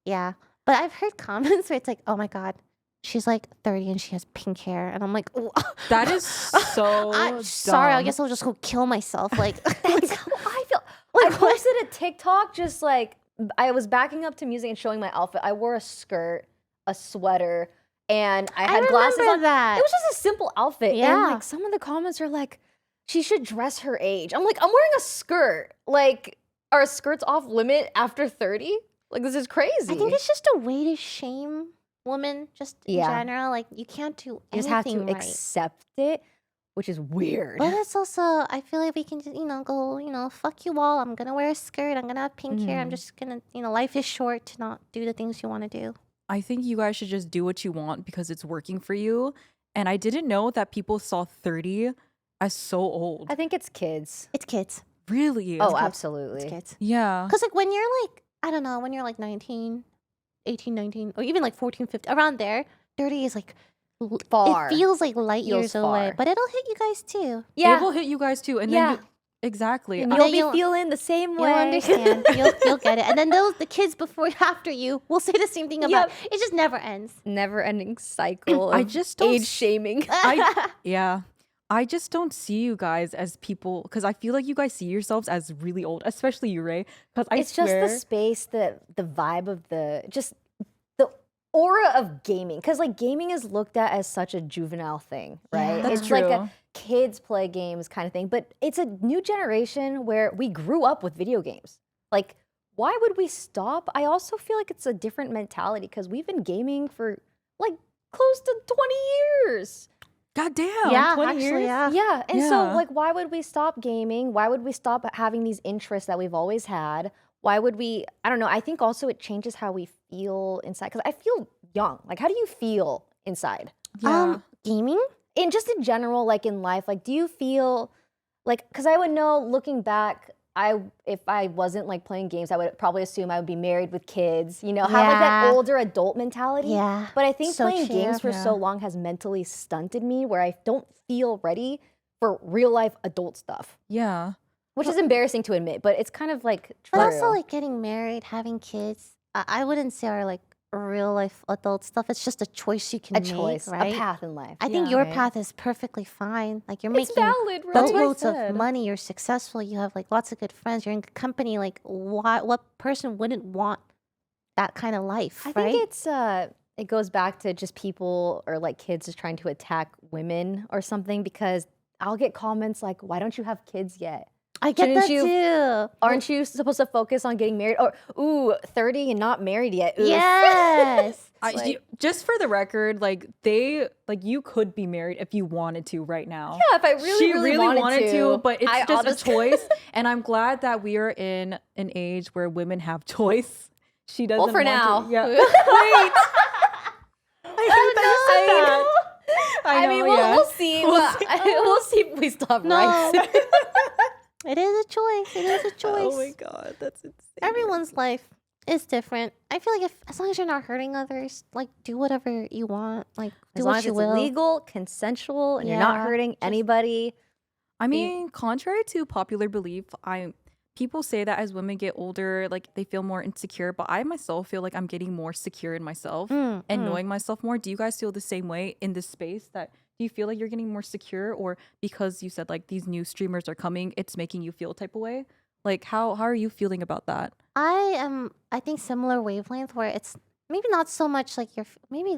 Yeah. But I've heard comments where it's like, oh my God, she's like 30 and she has pink hair. And I'm like, oh. That is so I'm sorry, I guess I'll just go kill myself. Like, that's how I feel. Like, I posted a TikTok just like, I was backing up to music and showing my outfit. I wore a skirt, a sweater, and I had glasses on. That. It was just a simple outfit. Yeah. And like some of the comments are like, she should dress her age. I'm like, I'm wearing a skirt. Like, are skirts off limit after 30? Like, this is crazy. I think it's just a way to shame women just in general. Like, you can't do anything. You just have to accept it, which is weird. But it's also, I feel like we can just, go, fuck you all. I'm going to wear a skirt. I'm going to have pink hair. I'm just going to, life is short to not do the things you want to do. I think you guys should just do what you want because it's working for you. And I didn't know that people saw 30 as so old. I think it's kids. It's kids. Really? Oh, absolutely. It's kids. Yeah. Because like when you're like, I don't know, when you're like 19, 18, 19, or even like 14, 15, around there, 30 is like far. It feels like light years away. But it'll hit you guys too. Yeah. It will hit you guys too. And then exactly. And you'll be feeling the same way. You'll understand. you'll get it. And then the kids after you will say the same thing about it. It just never ends. Never ending cycle I of just don't age shaming. I just don't see you guys as people because I feel like you guys see yourselves as really old, especially you, Ray. Because it's just the space, the vibe of the aura of gaming. Because like gaming is looked at as such a juvenile thing, right? That's it's true. like a kids play games kind of thing. But it's a new generation where we grew up with video games. Like, why would we stop? I also feel like it's a different mentality because we've been gaming for like close to 20 years. God damn. Yeah, 20 actually, years? yeah. And so like, why would we stop gaming? Why would we stop having these interests that we've always had? Why would we, I don't know. I think also it changes how we feel inside because I feel young. Like, how do you feel inside? Yeah. Gaming? And just in general, like in life, like, do you feel like, because I would know looking back, if I wasn't like playing games, I would probably assume I would be married with kids, have like that older adult mentality. Yeah. But I think playing games for so long has mentally stunted me where I don't feel ready for real life adult stuff. Yeah. Which is embarrassing to admit, but it's kind of like true. But also like getting married, having kids, I wouldn't say are like real life adult stuff. It's just a choice you can make, right? A path in life. I think your path is perfectly fine. Like you're it's making valid, right? boatloads of money. You're successful. You have like lots of good friends. You're in good company. Like what person wouldn't want that kind of life, I right? think it's it goes back to just people or like kids just trying to attack women or something because I'll get comments like, "Why don't you have kids yet?" I get that too. Aren't you supposed to focus on getting married? Or, 30 and not married yet. Oof. Yes. Just for the record, like you could be married if you wanted to right now. Yeah, if I really wanted to. But it's just a choice. And I'm glad that we are in an age where women have choice. She doesn't well, for now. To. Yeah. Wait. I mean, we'll see. We'll see if we still have rights. It is a choice. It is a choice. Oh my God, that's insane. Everyone's life is different. I feel like as long as you're not hurting others, like do whatever you want. Like do what you will. As long as it's legal, consensual, and you're not hurting anybody. I mean, contrary to popular belief, people say that as women get older, like they feel more insecure, but I myself feel like I'm getting more secure in myself and knowing myself more. Do you guys feel the same way in this space? Do you feel like you're getting more secure, or because you said like these new streamers are coming, it's making you feel a type of way? Like how are you feeling about that? I think similar wavelength where it's maybe not so much like maybe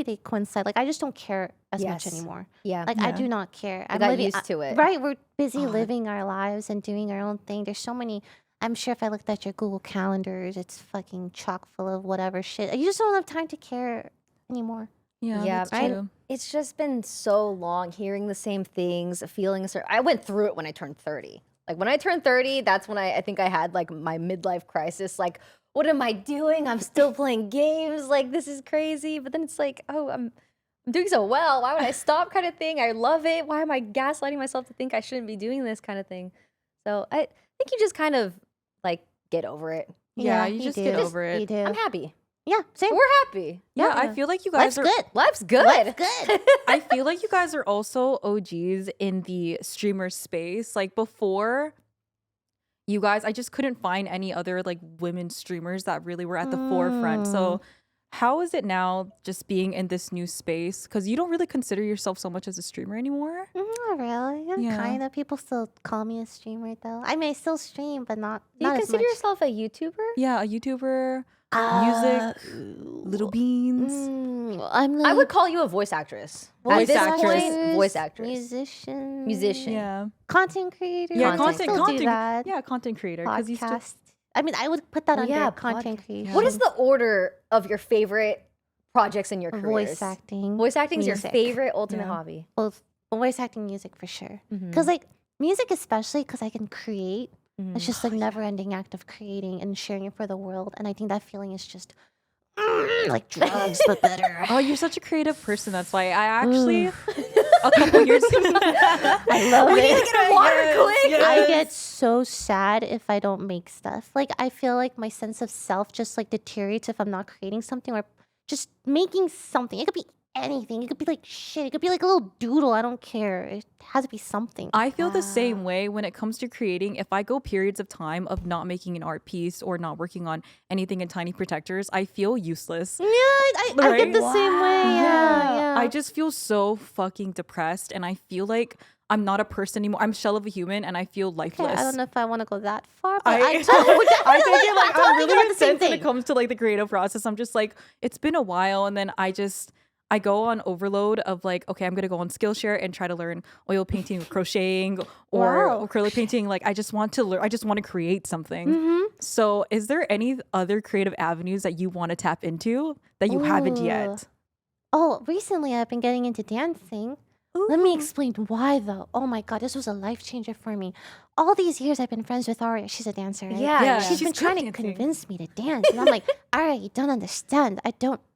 they coincide. Like I just don't care as much anymore. Yeah. Like I do not care. I got used to it. Right. We're busy living our lives and doing our own thing. There's so many. I'm sure if I looked at your Google calendars, it's fucking chock full of whatever shit. You just don't have time to care anymore. Yeah, that's true. It's just been so long hearing the same things, feeling I went through it when I turned 30. Like when I turned 30, that's when I think I had like my midlife crisis. Like, what am I doing? I'm still playing games. Like, this is crazy. But then it's like, oh, I'm doing so well. Why would I stop kind of thing? I love it. Why am I gaslighting myself to think I shouldn't be doing this kind of thing? So I think you just kind of like get over it. Yeah, you just get over it. You do. I'm happy. Yeah, same. We're happy. Yeah, I feel like you guys Life's good. Life's good. Life's good. I feel like you guys are also OGs in the streamer space. Like before you guys, I just couldn't find any other like women streamers that really were at the forefront. So how is it now just being in this new space? Because you don't really consider yourself so much as a streamer anymore. Not really. I'm kind of. People still call me a streamer though. I mean, I still stream, but not Do you as consider much. yourself a YouTuber? Yeah, a YouTuber, music, little beans. I'm like I would call you a voice actress. Voice At this actress. point, voice actress. musician, Yeah. content creator. Yeah, Content. Still do that. Yeah, content creator. Because you still Podcast. I mean, I would put that under yeah, content podcast. creation. What is the order of your favorite projects in your careers? voice acting? Voice acting is your music. favorite ultimate hobby. Both voice acting, music for sure. Because like music, especially because I can create. It's just like never-ending act of creating and sharing it for the world, and I think that feeling is just like drugs, but better. Oh, you're such a creative person. That's why I actually a couple years. I love We it. need to get a water quick. I get so sad if I don't make stuff. Like I feel like my sense of self just like deteriorates if I'm not creating something or just making something. It could be anything. It could be like shit. It could be like a little doodle. I don't care. It has to be something. I feel the same way when it comes to creating. If I go periods of time of not making an art piece or not working on anything in Tiny Protectors, I feel useless. Yeah, I get the same way. Yeah. I just feel so fucking depressed, and I feel like I'm not a person anymore. I'm a shell of a human, and I feel lifeless. I don't know if I want to go that far, but I I totally I think it, like, I'm really the same intense when it thing. comes to like the creative process. I'm just like, it's been a while, and then I go on overload of like, okay, I'm gonna go on Skillshare and try to learn oil painting or crocheting or acrylic painting. Like I just want to learn. I just want to create something. So is there any other creative avenues that you want to tap into that you haven't yet? Oh, recently I've been getting into dancing. Let me explain why though. Oh my god, this was a life changer for me. All these years I've been friends with Aria. She's a dancer, right? Yeah, She's been good trying to dancing. convince me to dance. And I'm like, Aria, you don't understand.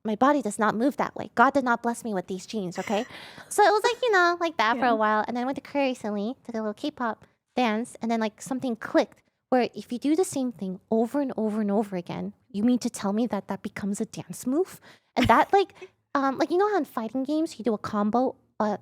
My body does not move that way. God did not bless me with these genes, okay? So it was like, like that for a while. And then I went to Korea recently, took a little K-pop dance, and then like something clicked where if you do the same thing over and over and over again, you mean to tell me that becomes a dance move? And that like you know how in fighting games you do a combo,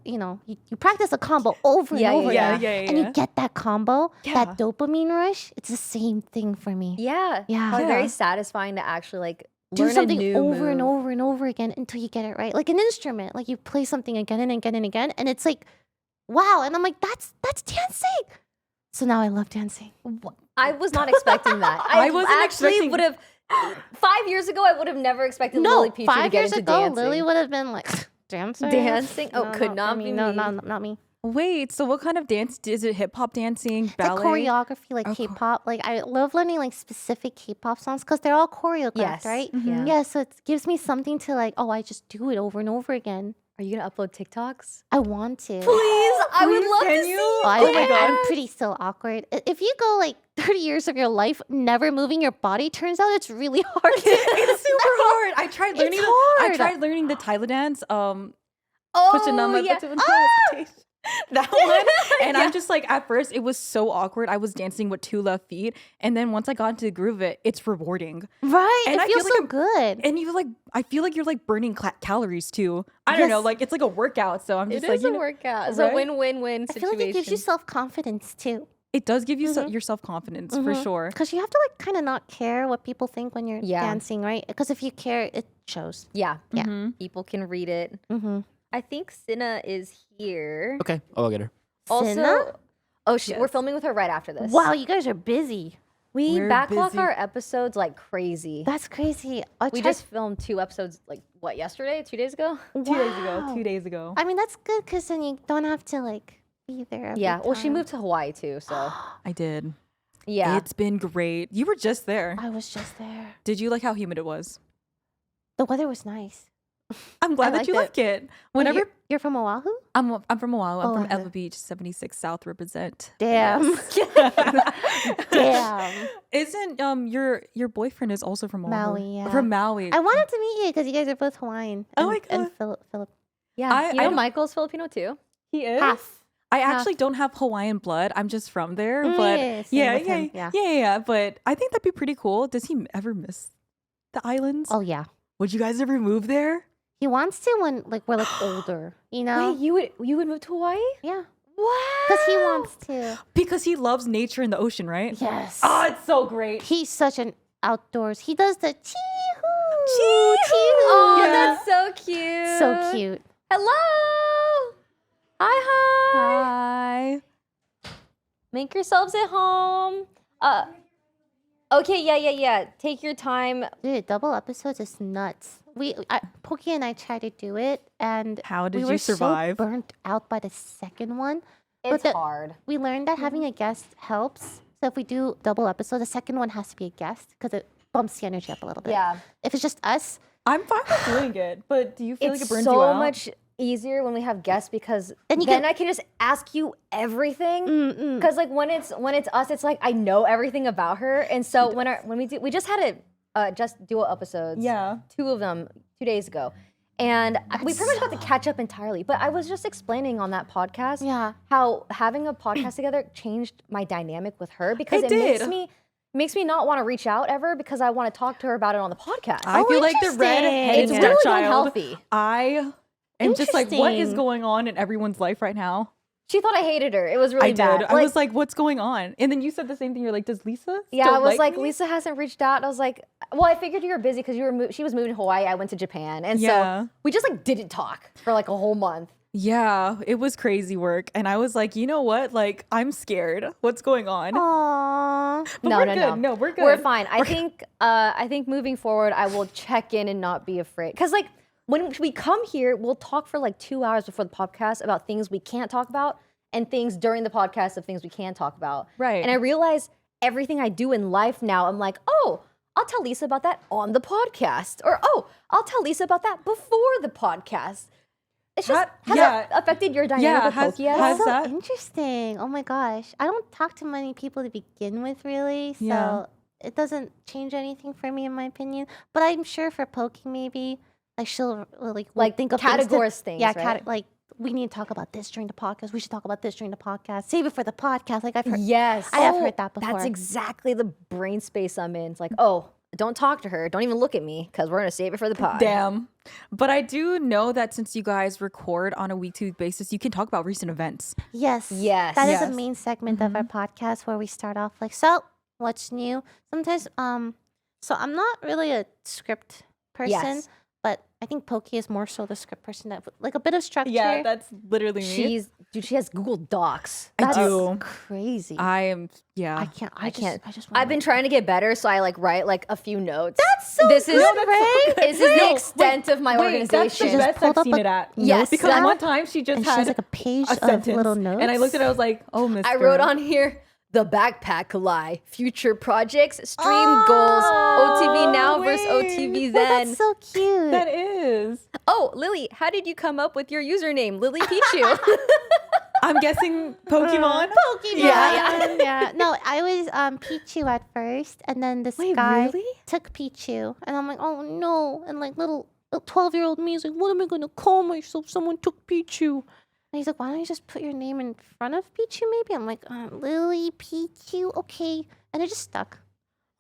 you practice a combo over and over again, and you get that combo, that dopamine rush. It's the same thing for me. Yeah. Yeah. Very satisfying to actually like Do learn something a new over and move. over and over again until you get it right. Like an instrument, like you play something again and again and again, and it's like, wow. And I'm like, that's dancing. So now I love dancing. I was not expecting that. I wasn't actually expecting- would have 5 years ago. I would have never expected No, LilyPichu to 5 get years into ago, dancing. Lily would have been like dancing. Dancing? Oh, could not for me. be No, me. not me. Wait, so what kind of dance is it? Hip hop dancing, It's like ballet? choreography, like K-pop. Like I love learning like specific K-pop songs because they're all choreographed, Yes. right? Mhm. Yeah, so it gives me something to like. Oh, I just do it over and over again. Are you gonna upload TikToks? I want to. Please, I would love can to you? see. Oh, Oh my God. I'm pretty still awkward. If you go like 30 years of your life never moving your body, turns out it's really hard. It's super hard. I tried learning. It's I hard. tried learning the Tyler dance. Oh, Pushing on my yeah. that one. And I'm just like, at first it was so awkward. I was dancing with 2 left feet, and then once I got into the groove of it, it's rewarding. Right? And it I feels feel like so good. And you like, I feel like you're like burning calories too. I don't know, Yes. like it's like a workout. So I'm just It like, is a workout. It's right? a win-win-win I situation. feel like it gives you self-confidence too. it does give you your self confidence for sure. Because you have to like kind of not care what people think when you're Yeah. dancing, right? Because if you care, it shows. Yeah. Yeah. People can read it. Mm-hmm. I think Cinna is here. Okay, I'll get her. Also, Cinna? we're filming with her right after this. Wow, you guys are busy. We We're backlog busy. our episodes like crazy. That's crazy. We just filmed 2 episodes like what, yesterday? 2 days ago? 2 days ago. 2 days ago. I mean, that's good because then you don't have to like be there. Every Yeah. Well, she time. moved to Hawaii too, so I did. yeah. It's been great. You were just there. I was just there. Did you like how humid it was? The weather was nice. I'm glad that you like it. Whenever you're from Oahu? I'm from Oahu. I'm from Oahu. Eva Beach, 76 South represent. Damn. Yes. Damn. Isn't your boyfriend is also from Oahu? Maui, yeah. From Maui. I wanted to meet you because you guys are both Hawaiian. Oh my God. And Philip. Yeah. You know Michael's Filipino too. He is? Half. I actually don't have Hawaiian blood. I'm just from there. But yeah. But I think that'd be pretty cool. Does he ever miss the islands? Oh yeah. Would you guys ever move there? He wants to when we're older, you know? Wait, you would move to Hawaii? Yeah. What? Because he wants to. Because he loves nature and the ocean, right? Yes. Oh, it's so great. He's such an outdoors. He does the chee-hoo. Chee-hoo. Oh, Yeah. that's so cute. So cute. Hello. Hi. Make yourselves at home. Okay, yeah. Take your time. Dude, double episodes is nuts. Poki and I tried to do it, and How did we were you survive? so burnt out by the second one. It's hard. We learned that having a guest helps. So if we do double episodes, the second one has to be a guest because it bumps the energy up a little bit. Yeah. If it's just us, I'm fine with doing it, but do you feel like it It's burns you out? so much easier when we have guests because Then then I can just ask you everything. Because like when it's us, it's like I know everything about her, and so when we just had just duo episodes. Yeah. 2 of them 2 days ago. And we pretty much got to catch up entirely. But I was just explaining on that podcast how having a podcast together changed my dynamic with her because makes me not want to reach out ever because I want to talk to her about it on the podcast. I feel like the red-headed It's really stepchild. unhealthy. I am just like, what is Interesting. going on in everyone's life right now? She thought I hated her. It was really I bad. did. I was like, what's going on? And then you said the same thing. You're like, does Lisa? Yeah, still I was like, me? Lisa hasn't reached out. I was like, well, I figured you were busy because she was moving to Hawaii. I went to Japan, and Yeah. so we just like didn't talk for like a whole month. Yeah, it was crazy work, and I was like, you know what? Like, I'm scared. What's going on? aww. But No, we're no, good. no. No, we're good. We're fine. I think moving forward, I will check in and not be afraid. Because like when we come here, we'll talk for like 2 hours before the podcast about things we can't talk about and things during the podcast of things we can talk about. Right. And I realize everything I do in life now, I'm like, oh, I'll tell Lisa about that on the podcast. Or, oh, I'll tell Lisa about that before the podcast. It's just, has that affected your dynamic with Poki at all? has So that? interesting. Oh my gosh. I don't talk to many people to begin with, really. So Yeah. it doesn't change anything for me, in my opinion. But I'm sure for Poki, maybe, like she'll like think of categorize things, Yeah, right? like we need to talk about this during the podcast. We should talk about this during the podcast. Save it for the podcast. Like I've heard. Yes. I have heard that before. That's exactly the brain space I'm in. It's like, oh, don't talk to her. Don't even look at me because we're going to save it for the pod. Damn. But I do know that since you guys record on a week-to-week basis, you can talk about recent events. Yes. Yes. That is Yes. a main segment of our podcast where we start off like, so what's new? Sometimes, so I'm not really a script person, Yes. but I think Poki is more so the script person that like a bit of structure. Yeah, that's literally me. She has Google Docs. I That's do. crazy. I am, yeah. I can't. I can't. just I've been trying to get better, so I like write like a few notes. That's so this good, is Ray. This is the extent of my Wait, that's the organization. best pulled I've up seen a- it at. Yes, Because that- one time she just And she had has like a page a of sentence, little notes. and I looked at it, I was like, oh, Miss I wrote on here the backpack lie, future projects, stream goals, OTV now versus OTV Oh, then. that's so cute. That is. Oh, Lily, how did you come up with your username, LilyPichu? I'm guessing Pokemon. Yeah. No, I was Pichu at first, and then this guy really? took Pichu, and I'm like, oh no, and like little 12-year-old me is like, what am I gonna call myself? Someone took Pichu. And he's like, why don't you just put your name in front of Pichu maybe? I'm like, LilyPichu, okay. And it just stuck.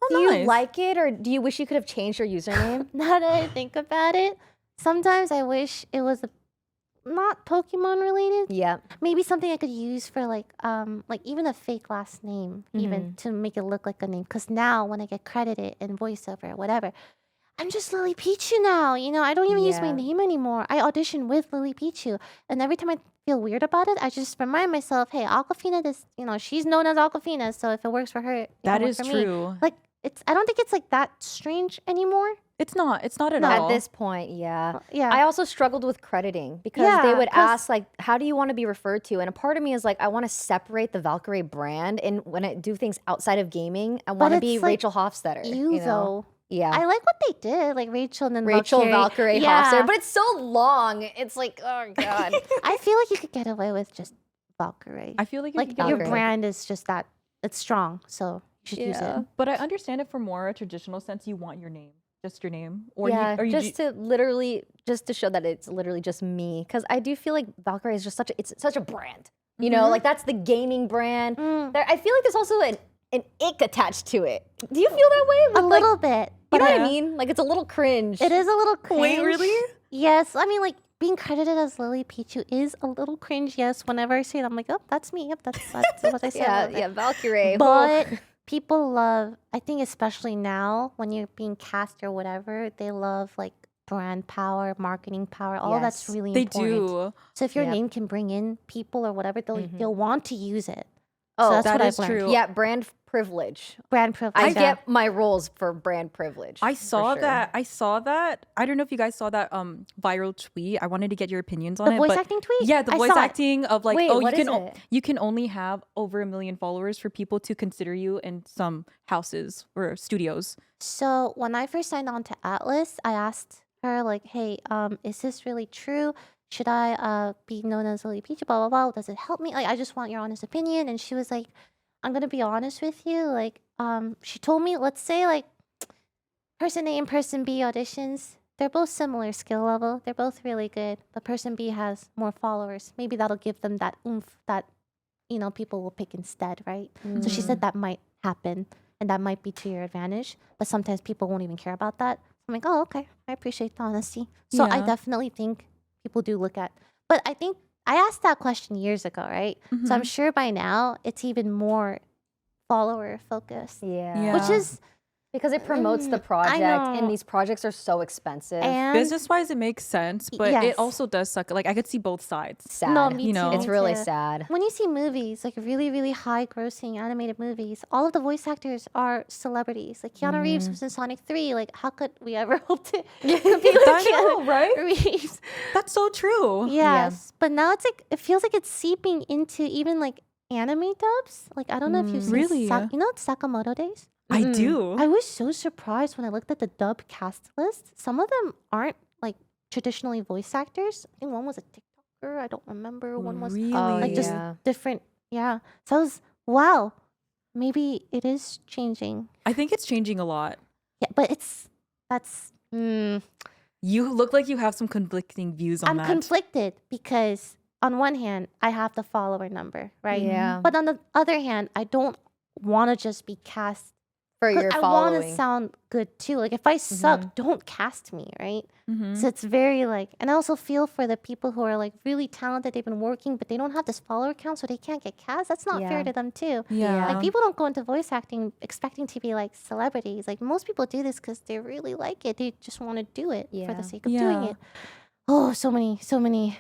Do you like it, or do you wish you could have changed your username? Now that I think about it, sometimes I wish it was not Pokemon related. Yeah. Maybe something I could use for like even a fake last name, even to make it look like a name. Because now when I get credited in voiceover or whatever, I'm just LilyPichu now. You know, I don't even use my Yeah. name anymore. I audition with LilyPichu, and every time I feel weird about it, I just remind myself, hey, Aquafina, she's known as Aquafina, so if it works for her, it That can work is for me. true. Like I don't think it's like that strange anymore. It's not. It's not at At all. this point, yeah. Yeah. I also struggled with crediting because Yeah, they would 'cause- ask like, how do you want to be referred to? And a part of me is like, I want to separate the Valkyrae brand, and when I do things outside of gaming, I want to be it's like Rachel Hofstetter. you you know? though. Yeah. I like what they did, like Rachel and then Valkyrae yeah. but it's so long. It's like, oh god. I feel like you could get away with just Valkyrae. I feel like your brand is just that it's strong, so you should use it. But I understand it for more a traditional sense. You want your name, just your name, or just to show that it's literally just me. Because I do feel like Valkyrae is just such a brand. You know, like that's the gaming brand. I feel like there's also an ick attached to it. Do you feel that way? A little bit. You know what I mean? Like it's a little cringe. It is a little cringe. Wait, really? Yes. I mean, like being credited as LilyPichu is a little cringe. Yes. Whenever I say it, I'm like, oh, that's me. Yep, that's what I said. yeah, Valkyrae. But people love, I think especially now when you're being cast or whatever, they love like brand power, marketing power. All that's really important. They do. So if your name can bring in people or whatever, they'll want to use it. Oh, so that's that what is I've learned. true. Yeah, brand privilege. Brand privilege. I get my roles for brand privilege. I saw that. I don't know if you guys saw that viral tweet. I wanted to get your opinions on the voice acting tweet? Yeah, the voice acting of like, you can only have over 1 million followers for people to consider you in some houses or studios. So when I first signed on to Atlas, I asked her like, hey, is this really true? Should I be known as LilyPichu, blah, blah, blah? Does it help me? Like, I just want your honest opinion. And she was like, I'm going to be honest with you. Like, she told me, let's say like person A and person B auditions. They're both similar skill level. They're both really good. But person B has more followers. Maybe that'll give them that oomph that, people will pick instead, right? So she said that might happen and that might be to your advantage. But sometimes people won't even care about that. I'm like, oh, okay. I appreciate the honesty. So I definitely think people do look at, but I think I asked that question years ago, right? So I'm sure by now it's even more follower focused. Yeah. Which is because it promotes the project and these projects are so expensive. And business wise it makes sense, but it also does suck. Like I could see both sides. Sad. No, me too. It's really sad. When you see movies, like really, really high grossing animated movies, all of the voice actors are celebrities. Like Keanu Reeves was in Sonic 3. Like how could we ever hope to compete with Keanu Reeves? That's so true. Yes. But now it's like, it feels like it's seeping into even like anime dubs. Like I don't know if you've seen Sakamoto Days? I do. I was so surprised when I looked at the dub cast list. Some of them aren't like traditionally voice actors. I think one was a TikToker. I don't remember. One was just different. Yeah. So I was, wow, maybe it is changing. I think it's changing a lot. Yeah, but You look like you have some conflicting views on that. I'm conflicted because on one hand, I have the follower number, right? Yeah. But on the other hand, I don't want to just be cast for your following. I want to sound good too. Like if I suck, don't cast me, right? So it's very like, and I also feel for the people who are like really talented. They've been working, but they don't have this follower count, so they can't get cast. That's not fair to them too. Yeah. Like people don't go into voice acting expecting to be like celebrities. Like most people do this because they really like it. They just want to do it for the sake of doing it. Oh, so many.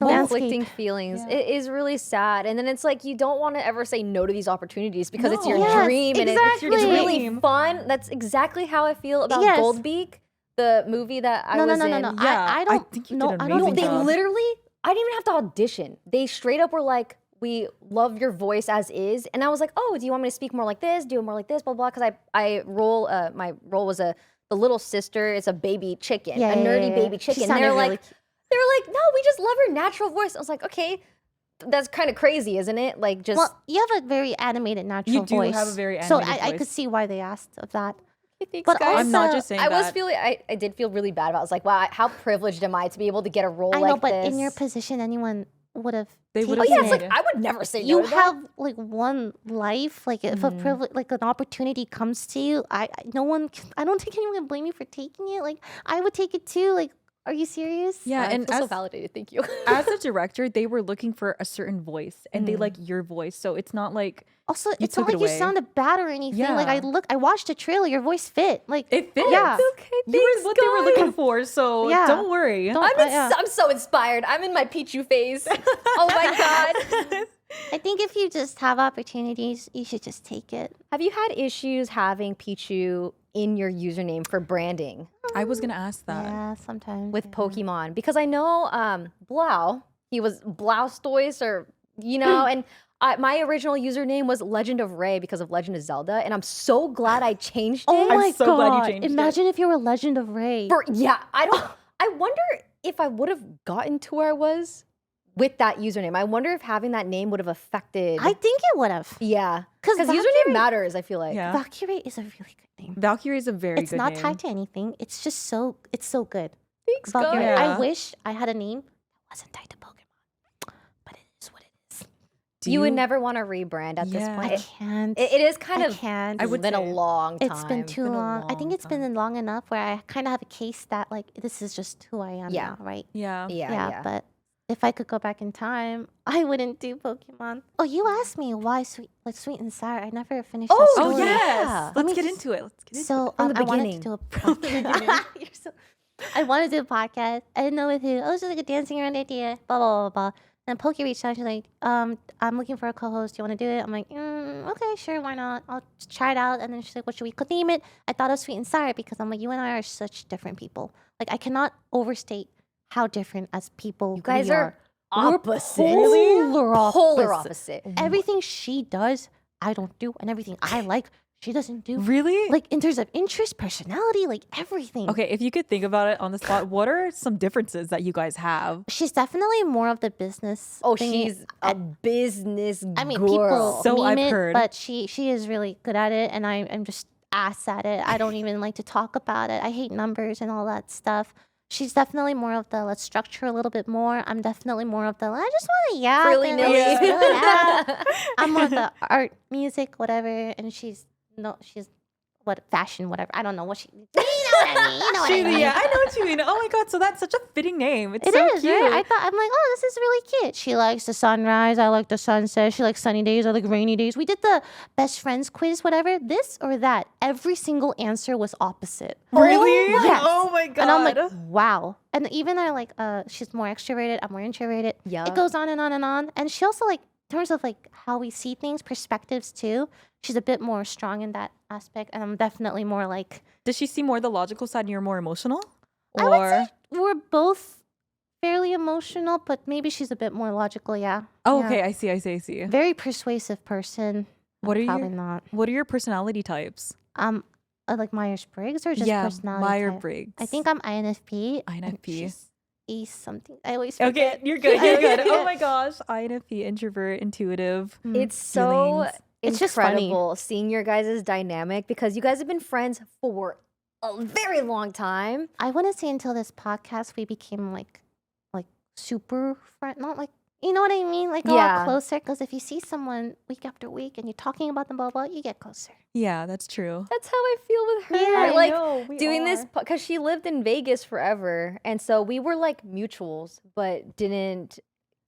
Conflicting feelings. It is really sad. And then it's like you don't want to ever say no to these opportunities because it's your dream and it's really fun. That's exactly how I feel about Goldbeak, the movie that I was in. No. I don't know. They literally, I didn't even have to audition. They straight up were like, we love your voice as is. And I was like, oh, do you want me to speak more like this? Do it more like this? Blah, blah. Because my role was the little sister. It's a baby chicken, a nerdy baby chicken. They're like, no, we just love her natural voice. I was like, okay, that's kind of crazy, isn't it? Like just. Well, you have a very animated natural voice. You do have a very animated voice. So I could see why they asked of that. Thanks, but guys. I'm not just saying I did feel really bad about it. I was like, wow, how privileged am I to be able to get a role like this? I know, but in your position, anyone would have. They would have. Oh yeah, it's like I would never say no to that. You have like one life. Like if a privilege, like an opportunity comes to you, I don't think anyone can blame you for taking it. Like I would take it too. Like. Are you serious? Yeah, and I feel so validated. Thank you. As a director, they were looking for a certain voice, and they like your voice. So it's not like also it's not like you sounded bad or anything. Yeah. Like I watched the trailer. Your voice fit. Like it fit. Yeah, okay. You were what they were looking for. So don't worry. I'm so inspired. I'm in my Pichu phase. Oh my god. I think if you just have opportunities, you should just take it. Have you had issues having Pichu in your username for branding? I was gonna ask that. Yeah, sometimes with Pokemon because I know Blau, he was Blaustoise or and my original username was Legend of Ray because of Legend of Zelda, and I'm so glad I changed it. Oh my I'm so god! glad you changed Imagine if you were Legend of Ray. I wonder if I would have gotten to where I was with that username. I wonder if having that name would have affected. I think it would have. Yeah, because username matters. I feel like. Yeah. Valkyrae is a really good name. Valkyrae is a very It's good not name. tied to anything. It's just so good. Thanks, Valkyrae. guys. Yeah. I wish I had a name that wasn't tied to Pokemon, but it is what it is. You would never want to rebrand at this Yeah. point. I can't. It is kind of. can't. I would been a say long time. It's been too Been a long. I think long it's been long enough where I kind of have a case that like this is just who I am Yeah. now, right? Yeah. Yeah. But if I could go back in time, I wouldn't do Pokemon. Oh, you asked me why sweet and sour. I never finished that Oh, story. Oh yes. Yeah. Let's get into it. Let's get into it. So From the I wanted to beginning. do a podcast. I wanted to do a podcast. I didn't know with who. I was just like a dancing around idea. Blah blah blah blah. And Poki reached out. She's like, I'm looking for a co-host. Do you want to do it? I'm like, okay, sure, why not? I'll just try it out. And then she's like, what should we theme it? I thought of sweet and sour because I'm like, you and I are such different people. Like I cannot overstate how different as people You guys we are We're opposite. polar opposite. Everything she does, I don't do, and everything I like, she doesn't do. Really? Like in terms of interest, personality, like everything. Okay, if you could think about it on the spot, what are some differences that you guys have? She's definitely more of the business. Oh, thingy. she's a business I mean, girl. people So meme I've it, heard. but she is really good at it, and I'm just ass at it. I don't even like to talk about it. I hate numbers and all that stuff. She's definitely more of the let's structure a little bit more. I'm definitely more of the I just want to yap. Frilly and nilly. let's do it out. I'm more of the art, music, whatever, and she's fashion, whatever. I don't know what she. You know what I mean? You know what I mean? Yeah, I know what you mean. Oh my god, so that's such a fitting name. It's It so is, cute. right? I'm like, oh, this is really cute. She likes the sunrise. I like the sunset. She likes sunny days. I like rainy days. We did the best friends quiz, whatever. This or that. Every single answer was opposite. Really? Yes. Oh my god. And I'm like, wow. And even I like, she's more extroverted. I'm more introverted. Yeah. It goes on and on and on. And she also like, in terms of like how we see things, perspectives too. She's a bit more strong in that aspect, and I'm definitely more like. Does she see more the logical side and you're more emotional? I would say we're both fairly emotional, but maybe she's a bit more logical. Yeah. Oh, Yeah. okay. I see. Very persuasive person. What are Probably your not. What are your personality types? Like Myers-Briggs or just personality type? Myers-Briggs. I think I'm INFP. and INFP. she's E something. I always Okay, forget. you're good. You're good. Oh my gosh, INFP, introvert, intuitive. It's so feelings. It's just funny. incredible seeing your guys' dynamic because you guys have been friends for a very long time. I want to say until this podcast, we became like super friend, not like, you know what I mean? Like a Yeah. lot closer. Because if you see someone week after week and you're talking about them, blah, blah, you get closer. Yeah, that's true. That's how I feel with her. Yeah, I like doing this because she lived in Vegas forever, and so we were like mutuals, but didn't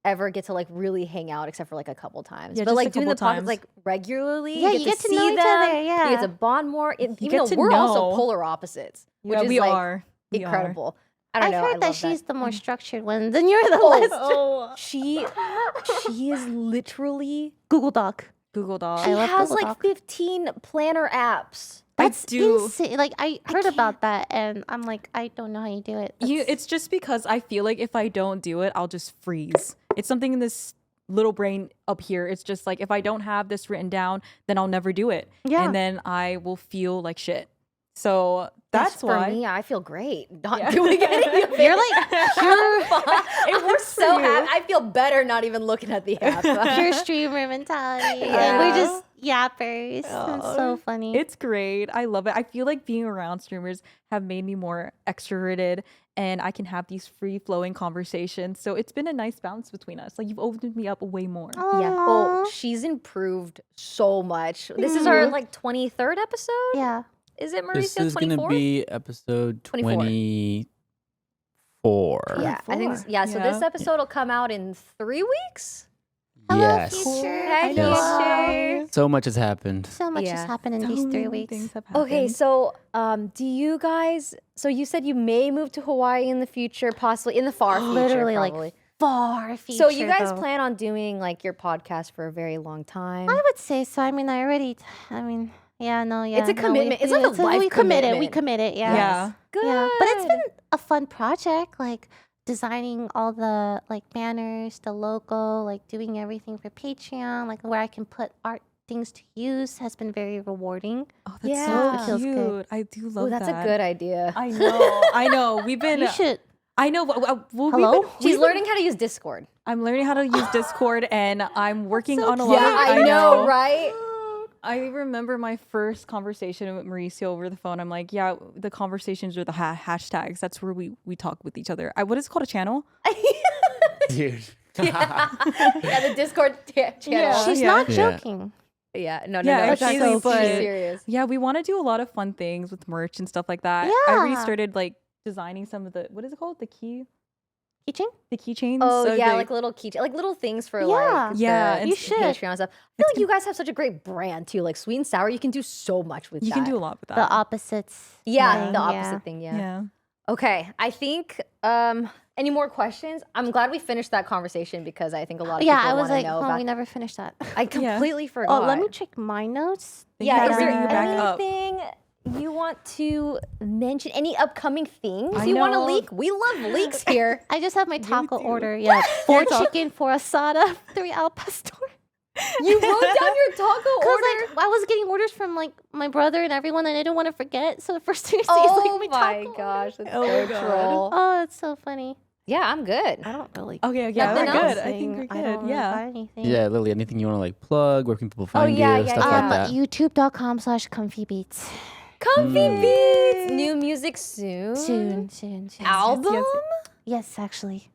ever get to like really hang out except for like a couple times. Yeah, but just like a doing the couple podcast times. like regularly, Yeah, you you get get to to know see each them. other, You yeah. get to bond more. Even get though to we're also know. polar opposites, which Yeah, is we like are. We are. incredible. I don't I've know. heard I that love she's the Mm. more structured one, then you're the Oh, less. Oh, She is literally. Google Doc. Google Doc. She I love has Google like Doc. 15 planner apps. That's do. insane. Like I heard about that, and I'm like, I don't know how you do it. It's just because I feel like if I don't do it, I'll just freeze. It's something in this little brain up here. It's just like if I don't have this written down, then I'll never do it. Yeah. And then I will feel like shit. So that's for why. me. I feel great not Yeah. doing any of it. You're like It works for so you. happy. I feel better not even looking at the app. pure streamer mentality. Like, Yeah. we're just yappers. It's so funny. It's great. I love it. I feel like being around streamers have made me more extroverted and I can have these free flowing conversations. So it's been a nice balance between us. Like you've opened me up way more. Yeah. Oh, she's improved so much. This is our like 23rd episode. Yeah. Is it This Mauricio? is going to 24? be episode 24. 24. Yeah, I think. Yeah. So this episode will come out in 3 weeks. Hello, Yes. future. Hi, Yes. future. So much has happened. So much has Yeah. happened in these 3 weeks. Things have Okay, happened. so do you guys? So you said you may move to Hawaii in the future, possibly in the far future, Literally, probably. like far future. So you guys though. plan on doing like your podcast for a very long time? I would say so. I mean, yeah, no, yeah. It's a no, commitment. It's like a life we committed. We commitment. committed. Yeah. Yeah. Good. Yeah. But it's been a fun project. Like designing all the like banners, the logo, like doing everything for Patreon, like where I can put art things to use has been very rewarding. Oh, that's Yeah. so It feels cute. good. I do love That's that. a good idea. I know. I know. We've been. You should. I know. Hello? She's learning how to use Discord. I'm learning how to use Discord, and I'm working so on a lot. Yeah, I know, right? I remember my first conversation with Micheal over the phone. I'm like, yeah, the conversations are the hashtags. That's where we talk with each other. What is it called, a channel? Dude. Yeah, the Discord channel. Yeah. She's not joking. Yeah, no, Yeah, no. exactly, She's but- serious. Yeah, we want to do a lot of fun things with merch and stuff like that. I already Yeah. started like designing some of the, what is it called? Keychain? The keychains. Oh So yeah, they- like little like little things for Yeah. like Yeah, the and you should. Patreon stuff. I feel like you guys have such a great brand too. Like Sweet and Sour, you can do so much with you that. can do a lot with that. The opposites. Yeah, thing, the opposite thing. Yeah. Yeah. Okay, I think. Any more questions? I'm glad we finished that conversation because I think a lot of Yeah, people I was want like, to know oh, about. we never finished that. I completely forgot. Oh, let me check my notes. Yeah, is there bring you back up. anything you want to mention? Any upcoming things I you want to know. leak? We love leaks here. I just have my taco do. order. Yeah, 4 chicken, 4 asada, 3 al pastor. You wrote down your taco Cause order. like I was getting orders from like my brother and everyone, and I didn't want to forget. So the first thing I see Oh is like my my taco gosh, order. that's Oh so my God. troll. Oh, it's so funny. Yeah, I'm good. I don't really. Okay, yeah, Nothing we're else? good. I think we're I don't good. really Yeah. buy anything. Yeah, Lily, anything you want to like plug? Where can people find yeah, you? yeah, Stuff yeah. like that. YouTube.com/comfybeats. Comfy Beats. New music soon. Soon. Album? Yes, actually.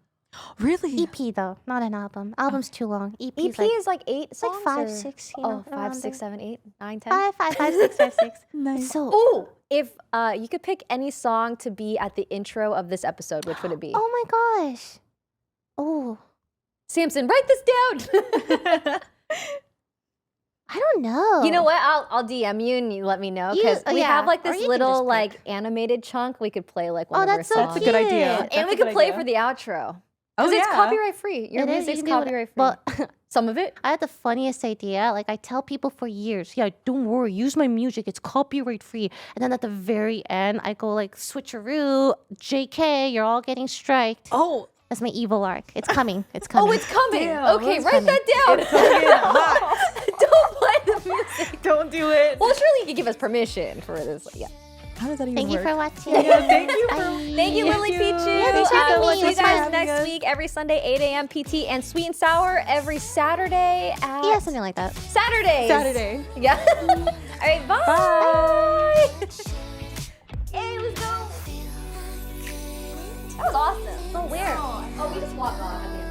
Really? EP though, not an album. Album's too long. EP EP is like, is like 8 it's like songs. 5, or- 6. You Oh, know, 5, around 6, there. 7, 8, 9, 10. 5, 6, 5, 6. Nice. So, Ooh, if you could pick any song to be at the intro of this episode, which would it be? oh my gosh. Oh, Samson, write this down. I don't know. You know what? I'll DM you and you let me know because we yeah. have like Or this you can little just pick. like animated chunk. We could play like one Oh, of our that's so songs. That's a good idea. cute. That's And we a could good play idea. for the outro. Oh, Because it's yeah. copyright free. Your It is, music's you can do what- copyright free. But Some of it. I had the funniest idea. Like I tell people for years, yeah, don't worry, use my music. It's copyright free. And then at the very end, I go like switcheroo, JK, you're all getting striked. Oh, That's my evil arc. It's coming. It's coming. Oh, it's coming. Damn, Okay, it's write that down. Don't play the music. don't do it. Well, surely you could give us permission for this. Yeah. How does that even Thank you work? for watching. Yeah, thank you for. Bye. Thank you, Lily Pichu. thanks for having me. See you It was guys fun. next week, every Sunday, 8 a.m. PT, and Sweet and Sour every Saturday at Yeah, something like that. Saturdays. Saturday. Yeah. All right, bye. Bye. Hey, let's go. That was awesome. So weird. Oh, we just walked on.